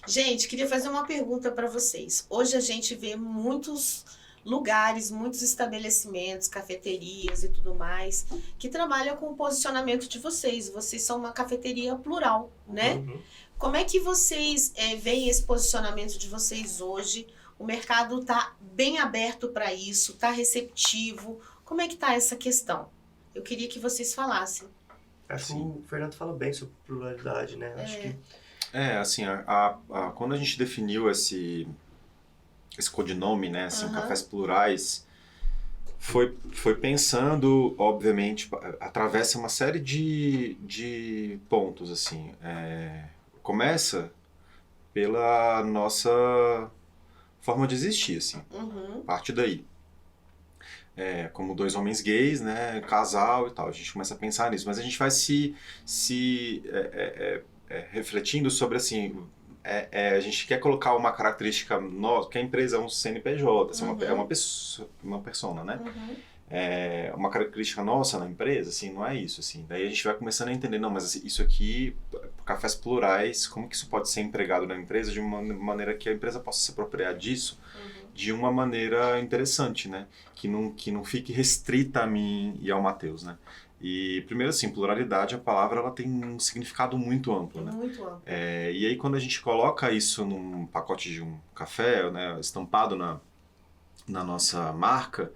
Gente, queria fazer uma pergunta para vocês. Hoje a gente vê muitos lugares, muitos estabelecimentos, cafeterias e tudo mais, que trabalham com o posicionamento de vocês. Vocês são uma cafeteria plural, né? Como é que vocês veem esse posicionamento de vocês hoje? O mercado está bem aberto para isso, está receptivo. Como é que está essa questão? Eu queria que vocês falassem. Acho que o Fernando fala bem sobre pluralidade, né? Acho que... assim, quando a gente definiu esse codinome, né, assim, cafés plurais, foi pensando, obviamente, atravessa uma série de pontos, assim. Começa pela nossa forma de existir, assim. Parte daí. Como dois homens gays, né, casal e tal, a gente começa a pensar nisso, mas a gente vai se refletindo sobre, assim, a gente quer colocar uma característica nossa, que a empresa é um CNPJ, assim, é uma persona, né? Uma característica nossa na empresa, assim, não é isso, assim. Daí a gente vai começando a entender, não, mas assim, isso aqui, cafés plurais, como que isso pode ser empregado na empresa de uma maneira que a empresa possa se apropriar disso de uma maneira interessante, né? Que não fique restrita a mim e ao Matheus, né? E, primeiro assim, pluralidade, a palavra, ela tem um significado muito amplo, né? Muito amplo. E aí, quando a gente coloca isso num pacote de um café, né, estampado na nossa marca,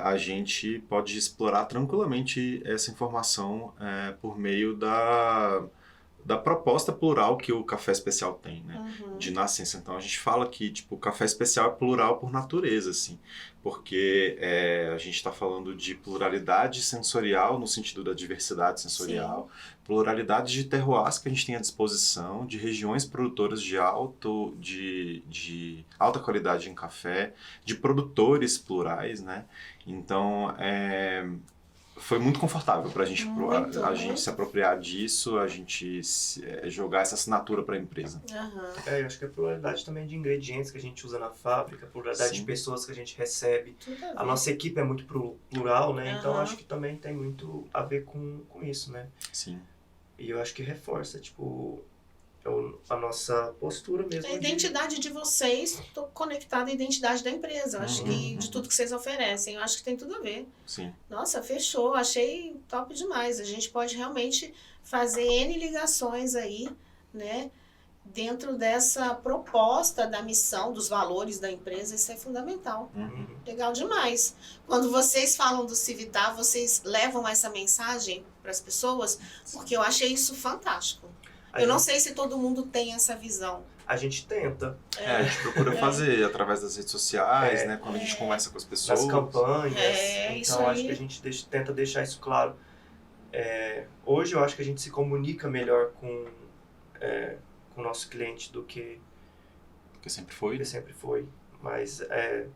a gente pode explorar tranquilamente essa informação por meio da proposta plural que o café especial tem, né? De nascença. Então, a gente fala que, tipo, o café especial é plural por natureza, assim, porque a gente está falando de pluralidade sensorial no sentido da diversidade sensorial, pluralidade de terroirs que a gente tem à disposição, de regiões produtoras de alta qualidade em café, de produtores plurais, né? Então, foi muito confortável para a gente se apropriar disso, a gente jogar essa assinatura para a empresa. Eu acho que a pluralidade também de ingredientes que a gente usa na fábrica, a pluralidade de pessoas que a gente recebe. A nossa equipe é muito plural, né? Então acho que também tem muito a ver com isso, né? Sim. E eu acho que reforça, tipo, a nossa postura mesmo. A identidade de vocês conectada à identidade da empresa. Eu acho que de tudo que vocês oferecem, eu acho que tem tudo a ver. Sim. Nossa, fechou. Achei top demais. A gente pode realmente fazer N ligações aí, né? Dentro dessa proposta da missão, dos valores da empresa, isso é fundamental. Legal demais. Quando vocês falam do Civitar, vocês levam essa mensagem para as pessoas? Porque eu achei isso fantástico. Eu não sei se todo mundo tem essa visão. A gente tenta. A gente procura fazer através das redes sociais, né? Quando a gente conversa com as pessoas. Nas campanhas. Isso então, aí. acho que a gente tenta deixar isso claro. Hoje, eu acho que a gente se comunica melhor com o nosso cliente do que sempre foi. Mas é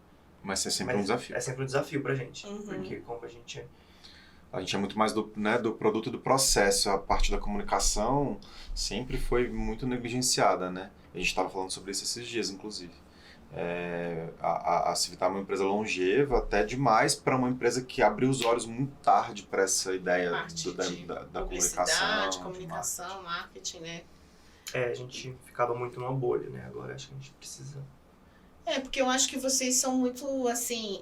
sempre um desafio. É sempre um desafio pra gente. Porque como a gente é muito mais do produto e do processo. A parte da comunicação sempre foi muito negligenciada, né? A gente estava falando sobre isso esses dias, inclusive. A Civitar é uma empresa longeva, até demais para uma empresa que abriu os olhos muito tarde para essa ideia da comunicação, marketing, né? A gente ficava muito numa bolha, né? Agora acho que a gente precisa Porque eu acho que vocês são muito, assim,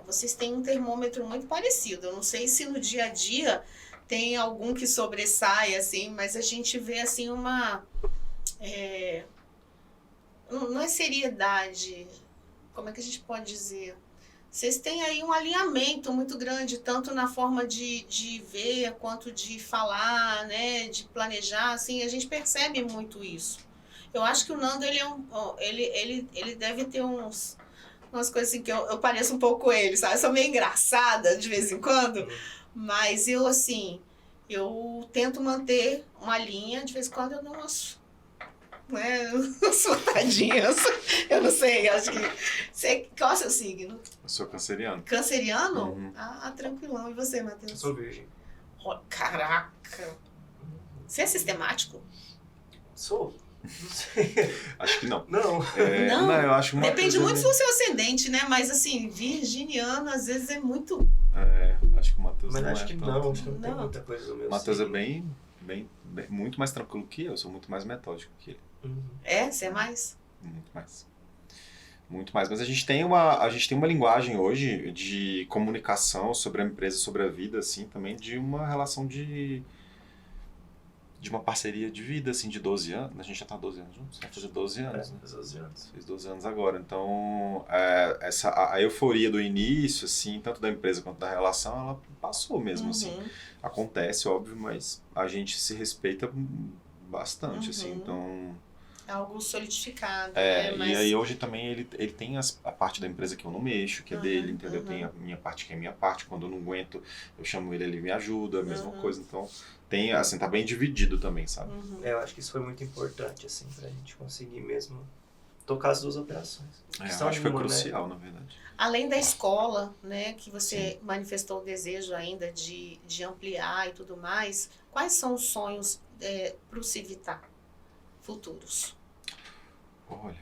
vocês têm um termômetro muito parecido. Eu não sei se no dia a dia tem algum que sobressai, assim, mas a gente vê, assim, não é seriedade, como é que a gente pode dizer? Vocês têm aí um alinhamento muito grande, tanto na forma de ver, quanto de falar, né, de planejar, assim, a gente percebe muito isso. Eu acho que o Nando, ele deve ter umas coisas assim que eu pareço um pouco ele, sabe? Eu sou meio engraçada de vez em quando, mas eu, assim, eu tento manter uma linha, de vez em quando eu não né? Surtadinhas. Eu não sei, acho que. Qual é o seu signo? Eu sou canceriano. Canceriano? Uhum. Tranquilão. E você, Matheus? Eu sou virgem. Caraca! Você é sistemático? Sou. Não sei. Acho que não. Não. Não? Eu acho uma Depende coisa muito do seu ascendente, né? Mas assim, virginiano às vezes é muito. acho que o Matheus Mas não acho é que tanto. não, acho que não tem Não. muita coisa no meu O Matheus é signo. bem, muito mais tranquilo que eu sou muito mais metódico que ele. Uhum. Você é mais? Muito mais. Muito mais. Mas a gente tem uma linguagem hoje de comunicação sobre a empresa, sobre a vida, assim, também de uma relação de uma parceria de vida, assim, de 12 anos. A gente já tá 12 anos juntos, vai fazer 12 anos, né? Faz 12 anos. Fez 12 anos agora. Então, a euforia do início, assim, tanto da empresa quanto da relação, ela passou mesmo, assim. Acontece, óbvio, mas a gente se respeita bastante, assim, então... É algo solidificado, É, né? Mas... e aí hoje também ele tem a parte da empresa que eu não mexo, que é dele, entendeu? uhum. Tem a minha parte que é minha parte, quando eu não aguento, eu chamo ele me ajuda, a mesma coisa. Então, tem, assim, tá bem dividido também, sabe? Eu acho que isso foi muito importante, assim, pra gente conseguir mesmo tocar as duas operações. Eu São acho que foi uma, né? crucial, na verdade. Além da escola, né, que você manifestou o desejo ainda de ampliar e tudo mais, quais são os sonhos para o Civitar futuros? Olha,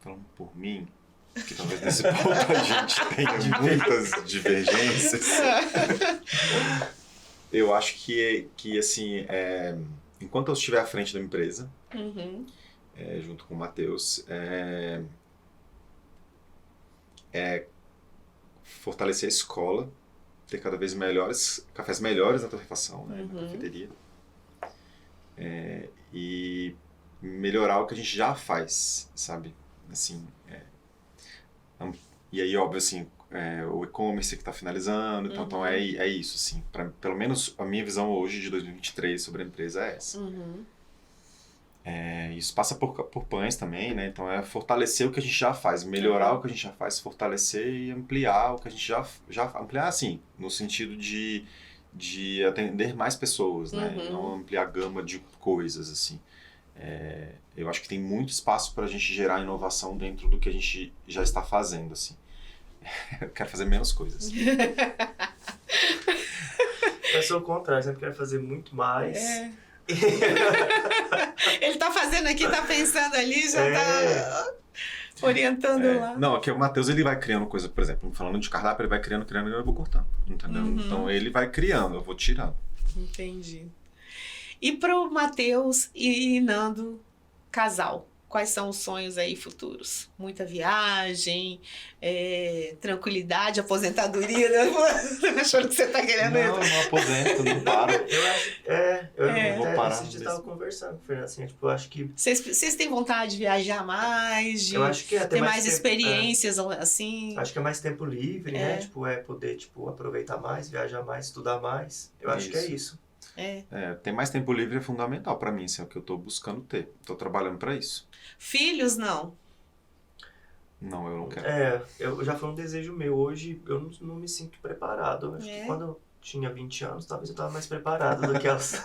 falando por mim, que talvez nesse ponto a gente tenha muitas divergências, eu acho que assim, enquanto eu estiver à frente da empresa, junto com o Matheus, fortalecer a escola, ter cada vez cafés melhores na torrefação, né, na cafeteria, e melhorar o que a gente já faz, sabe? Assim, e aí, óbvio, assim, o e-commerce que está finalizando, então é isso, assim, pelo menos a minha visão hoje de 2023 sobre a empresa é essa. Isso passa por pães também, né? Então é fortalecer o que a gente já faz, melhorar o que a gente já faz, fortalecer e ampliar o que a gente já ampliar, assim, no sentido de atender mais pessoas, né? Não ampliar a gama de coisas, assim. Eu acho que tem muito espaço para a gente gerar inovação dentro do que a gente já está fazendo, assim. Eu quero fazer menos coisas. Eu sou o contrário, eu sempre quero fazer muito mais. Ele tá fazendo aqui, tá pensando ali, já tá orientando lá. Não, aqui o Matheus, ele vai criando coisa, por exemplo, falando de cardápio, ele vai criando, e eu vou cortando, entendeu? Então ele vai criando, eu vou tirando. Entendi. E pro Matheus e Nando, casal, quais são os sonhos aí futuros? Muita viagem, tranquilidade, aposentadoria? Tô achando que você tá querendo Não, eu não aposento, não paro. Eu acho, eu não vou parar Esse dia eu tava conversando com o Fernando, assim, tipo, eu acho que... Vocês têm vontade de viajar mais, de eu acho que ter mais tempo, experiências, assim? Acho que é mais tempo livre, né? Tipo, poder, tipo, aproveitar mais, viajar mais, estudar mais. Eu acho que é isso. Ter mais tempo livre é fundamental pra mim, assim, é o que eu tô buscando ter. Tô trabalhando pra isso. Filhos, não? Não, eu não quero. Já foi um desejo meu. Hoje eu não me sinto preparado. Eu acho que quando eu tinha 20 anos, talvez eu tava mais preparado do que aos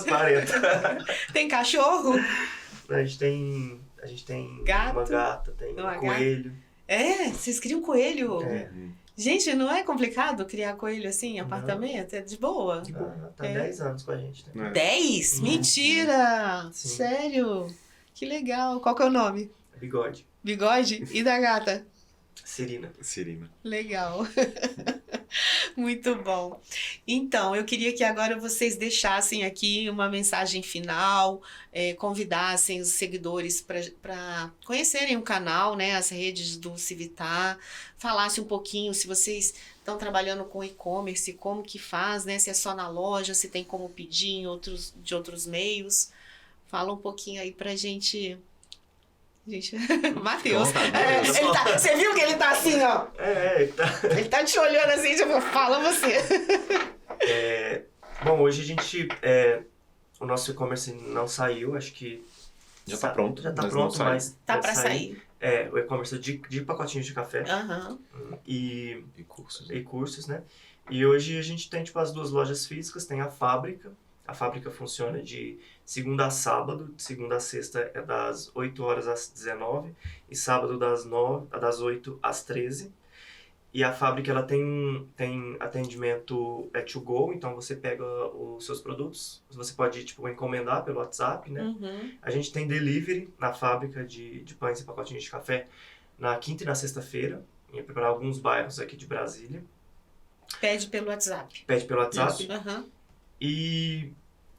40. Tem cachorro? A gente tem Gato? uma gata, tem um coelho. Vocês criam coelho? Uhum. Gente, não é complicado criar coelho assim em apartamento? É de boa? Tá 10 anos com a gente, né? 10? Mentira! Sim. Sério? Que legal. Qual que é o nome? Bigode. Bigode? E da gata? Cirina. Cirina. Legal. Muito bom. Então, eu queria que agora vocês deixassem aqui uma mensagem final, convidassem os seguidores para conhecerem o canal, né, as redes do Civitar, falasse um pouquinho se vocês estão trabalhando com e-commerce, como que faz, né, se é só na loja, se tem como pedir de outros meios. Fala um pouquinho aí pra gente... Matheus, você viu que ele tá assim, ó? Ele tá te olhando assim, tipo, fala você. Bom, hoje a gente, o nosso e-commerce não saiu, acho que... Já tá pronto. Já tá pronto, mas... Tá pra sair. O e-commerce de pacotinhos de café. E cursos, né? E hoje a gente tem, tipo, as 2 lojas físicas, tem a fábrica. A fábrica funciona de segunda a sábado, de segunda a sexta é das 8 horas às 19 e sábado das 8 às 13. E a fábrica ela tem atendimento to go, então você pega os seus produtos, você pode tipo encomendar pelo WhatsApp, né? A gente tem delivery na fábrica de pães e pacotinhos de café na quinta e na sexta-feira, para alguns bairros aqui de Brasília. Pede pelo WhatsApp.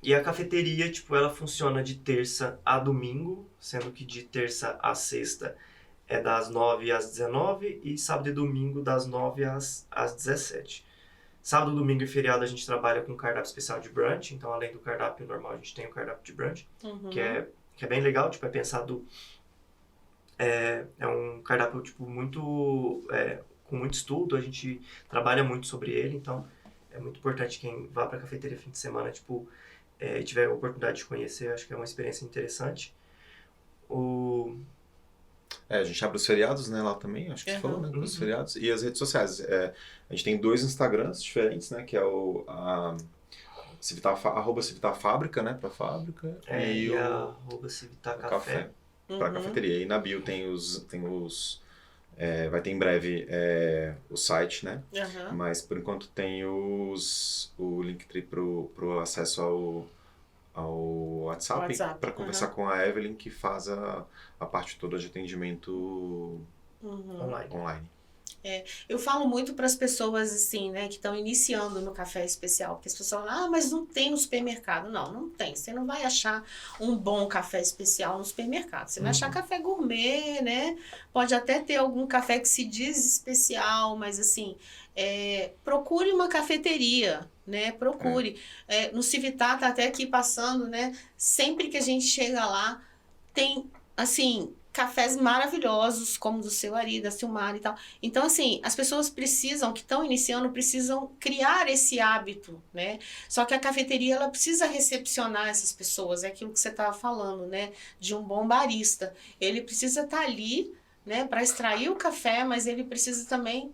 E a cafeteria, tipo, ela funciona de terça a domingo, sendo que de terça a sexta é das 9 às 19 e sábado e domingo das 9 às 17. Sábado, domingo e feriado a gente trabalha com cardápio especial de brunch, então além do cardápio normal a gente tem o cardápio de brunch, que é bem legal, tipo, é pensado... É um cardápio, tipo, muito... com muito estudo, a gente trabalha muito sobre ele, então é muito importante quem vá pra cafeteria fim de semana, tipo... tiver a oportunidade de conhecer, acho que é uma experiência interessante. A gente abre os feriados, né, lá também, acho que você falou, né, os feriados. E as redes sociais. A gente tem 2 Instagrams diferentes, né, que é o @Civitar_Fábrica, né, pra fábrica. E o @Civitar Café. Pra cafeteria. E na bio tem os vai ter em breve o site, né? Mas por enquanto tem o Linktree pro acesso ao WhatsApp. Para conversar com a Evelyn, que faz a parte toda de atendimento online. Eu falo muito para as pessoas assim, né, que estão iniciando no café especial, porque as pessoas falam, mas não tem no supermercado. Não tem. Você não vai achar um bom café especial no supermercado. Você vai achar café gourmet, né? Pode até ter algum café que se diz especial, mas assim, procure uma cafeteria, né? Procure. No Civitar tá até aqui passando, né? Sempre que a gente chega lá, tem, assim... cafés maravilhosos, como do seu Ari, da Silmara e tal. Então, assim, as pessoas que estão iniciando, precisam criar esse hábito, né? Só que a cafeteria, ela precisa recepcionar essas pessoas, é aquilo que você estava falando, né? De um bom barista. Ele precisa estar ali, né? Para extrair o café, mas ele precisa também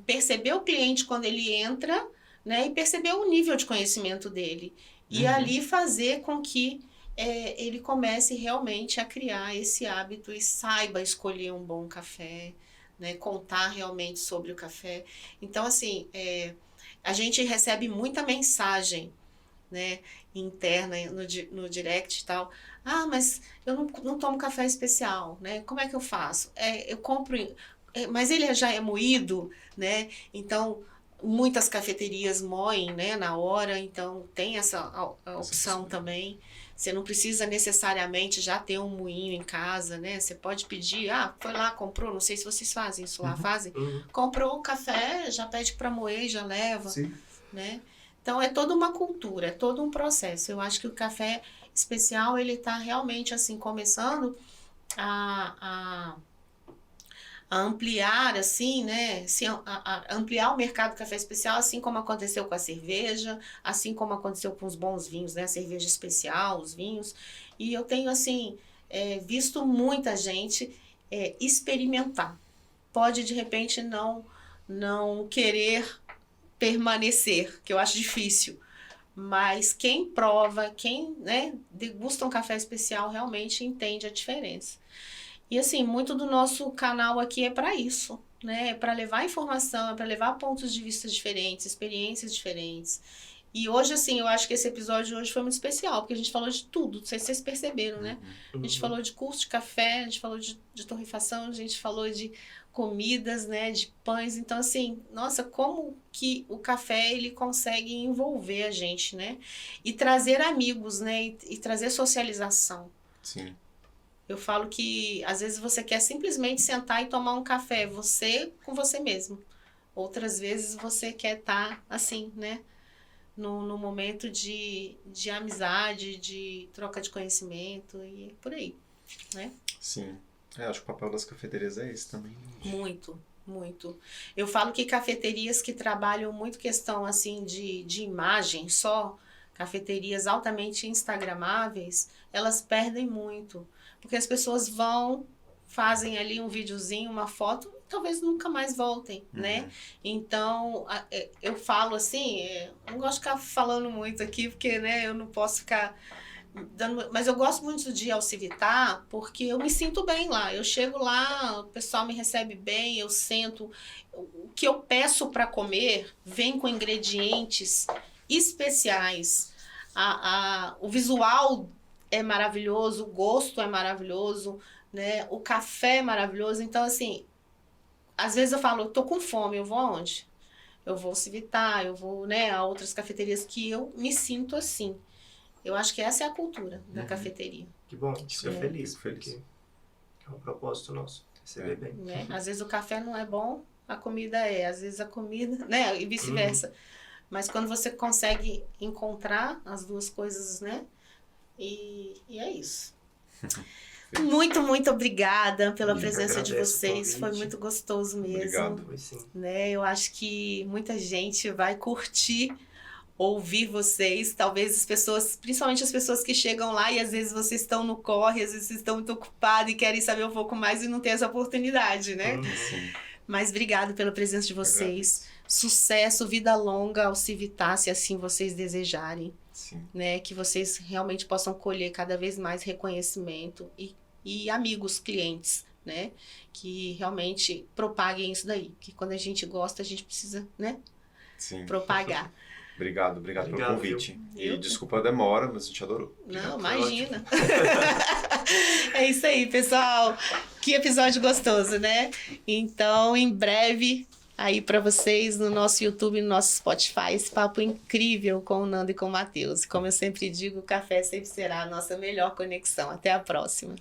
perceber o cliente quando ele entra, né? E perceber o nível de conhecimento dele. E ali fazer com que ele comece realmente a criar esse hábito e saiba escolher um bom café, né? Contar realmente sobre o café. Então, assim, a gente recebe muita mensagem, né, interna no direct e tal. Mas eu não tomo café especial, né? Como é que eu faço? Eu compro... mas ele já é moído, né? Então... muitas cafeterias moem, né, na hora, então tem essa opção também. Você não precisa necessariamente já ter um moinho em casa, né? Você pode pedir, foi lá, comprou, não sei se vocês fazem isso lá, fazem? Comprou o café, já pede para moer, já leva, né? Então é toda uma cultura, é todo um processo. Eu acho que o café especial, ele tá realmente assim, começando a ampliar, assim, né, a ampliar o mercado do café especial, assim como aconteceu com a cerveja, assim como aconteceu com os bons vinhos, né, a cerveja especial, os vinhos, e eu tenho, assim, visto muita gente experimentar. Pode, de repente, não querer permanecer, que eu acho difícil, mas quem prova, quem, né, degusta um café especial, realmente entende a diferença. E assim, muito do nosso canal aqui é para isso, né? É para levar informação, é para levar pontos de vista diferentes, experiências diferentes. E hoje, assim, eu acho que esse episódio de hoje foi muito especial, porque a gente falou de tudo, não sei se vocês perceberam, né? A gente falou de curso de café, a gente falou de torrefação, a gente falou de comidas, né, de pães. Então, assim, nossa, como que o café, ele consegue envolver a gente, né? E trazer amigos, né? E trazer socialização. Sim. Eu falo que, às vezes, você quer simplesmente sentar e tomar um café, você com você mesmo. Outras vezes, você quer estar, assim, né? No momento de amizade, de troca de conhecimento e por aí, né? Sim. Acho que o papel das cafeterias é esse também. Muito, muito. Eu falo que cafeterias que trabalham muito questão assim de imagem só, cafeterias altamente instagramáveis, elas perdem muito. Porque as pessoas vão, fazem ali um videozinho, uma foto, talvez nunca mais voltem, né? Então, eu falo assim, não gosto de ficar falando muito aqui, porque, né, eu não posso ficar mas eu gosto muito de Alcivitar porque eu me sinto bem lá. Eu chego lá, o pessoal me recebe bem, eu sento. O que eu peço para comer vem com ingredientes especiais. O visual é maravilhoso, o gosto é maravilhoso, né? O café é maravilhoso. Então, assim, às vezes eu falo, eu tô com fome, eu vou aonde? Eu vou Civitar, eu vou, né, a outras cafeterias que eu me sinto assim. Eu acho que essa é a cultura da cafeteria. Que bom, fico feliz, fico feliz. porque é um propósito nosso, receber bem. Né? Às vezes o café não é bom, a comida é. Às vezes a comida, né? E vice-versa. Mas quando você consegue encontrar as duas coisas, né? E é isso. Muito, muito obrigada pela presença de vocês. Foi muito gostoso mesmo. Obrigado. Foi sim. Né? Eu acho que muita gente vai curtir ouvir vocês, talvez as pessoas, principalmente as pessoas que chegam lá e às vezes vocês estão no corre, às vezes vocês estão muito ocupados e querem saber um pouco mais e não tem essa oportunidade, né? Sim. Mas obrigado pela presença de vocês. Sucesso, vida longa ao Civitar, se assim vocês desejarem. Sim. Né? Que vocês realmente possam colher cada vez mais reconhecimento e amigos, clientes, né? Que realmente propaguem isso daí. Que quando a gente gosta, a gente precisa, né? Sim. Propagar. Obrigado pelo convite. Viu? E desculpa a demora, mas a gente adorou. Não, imagina. É isso aí, pessoal. Que episódio gostoso, né? Então, em breve, aí pra vocês no nosso YouTube, no nosso Spotify, esse papo incrível com o Nando e com o Matheus. Como eu sempre digo, o café sempre será a nossa melhor conexão. Até a próxima.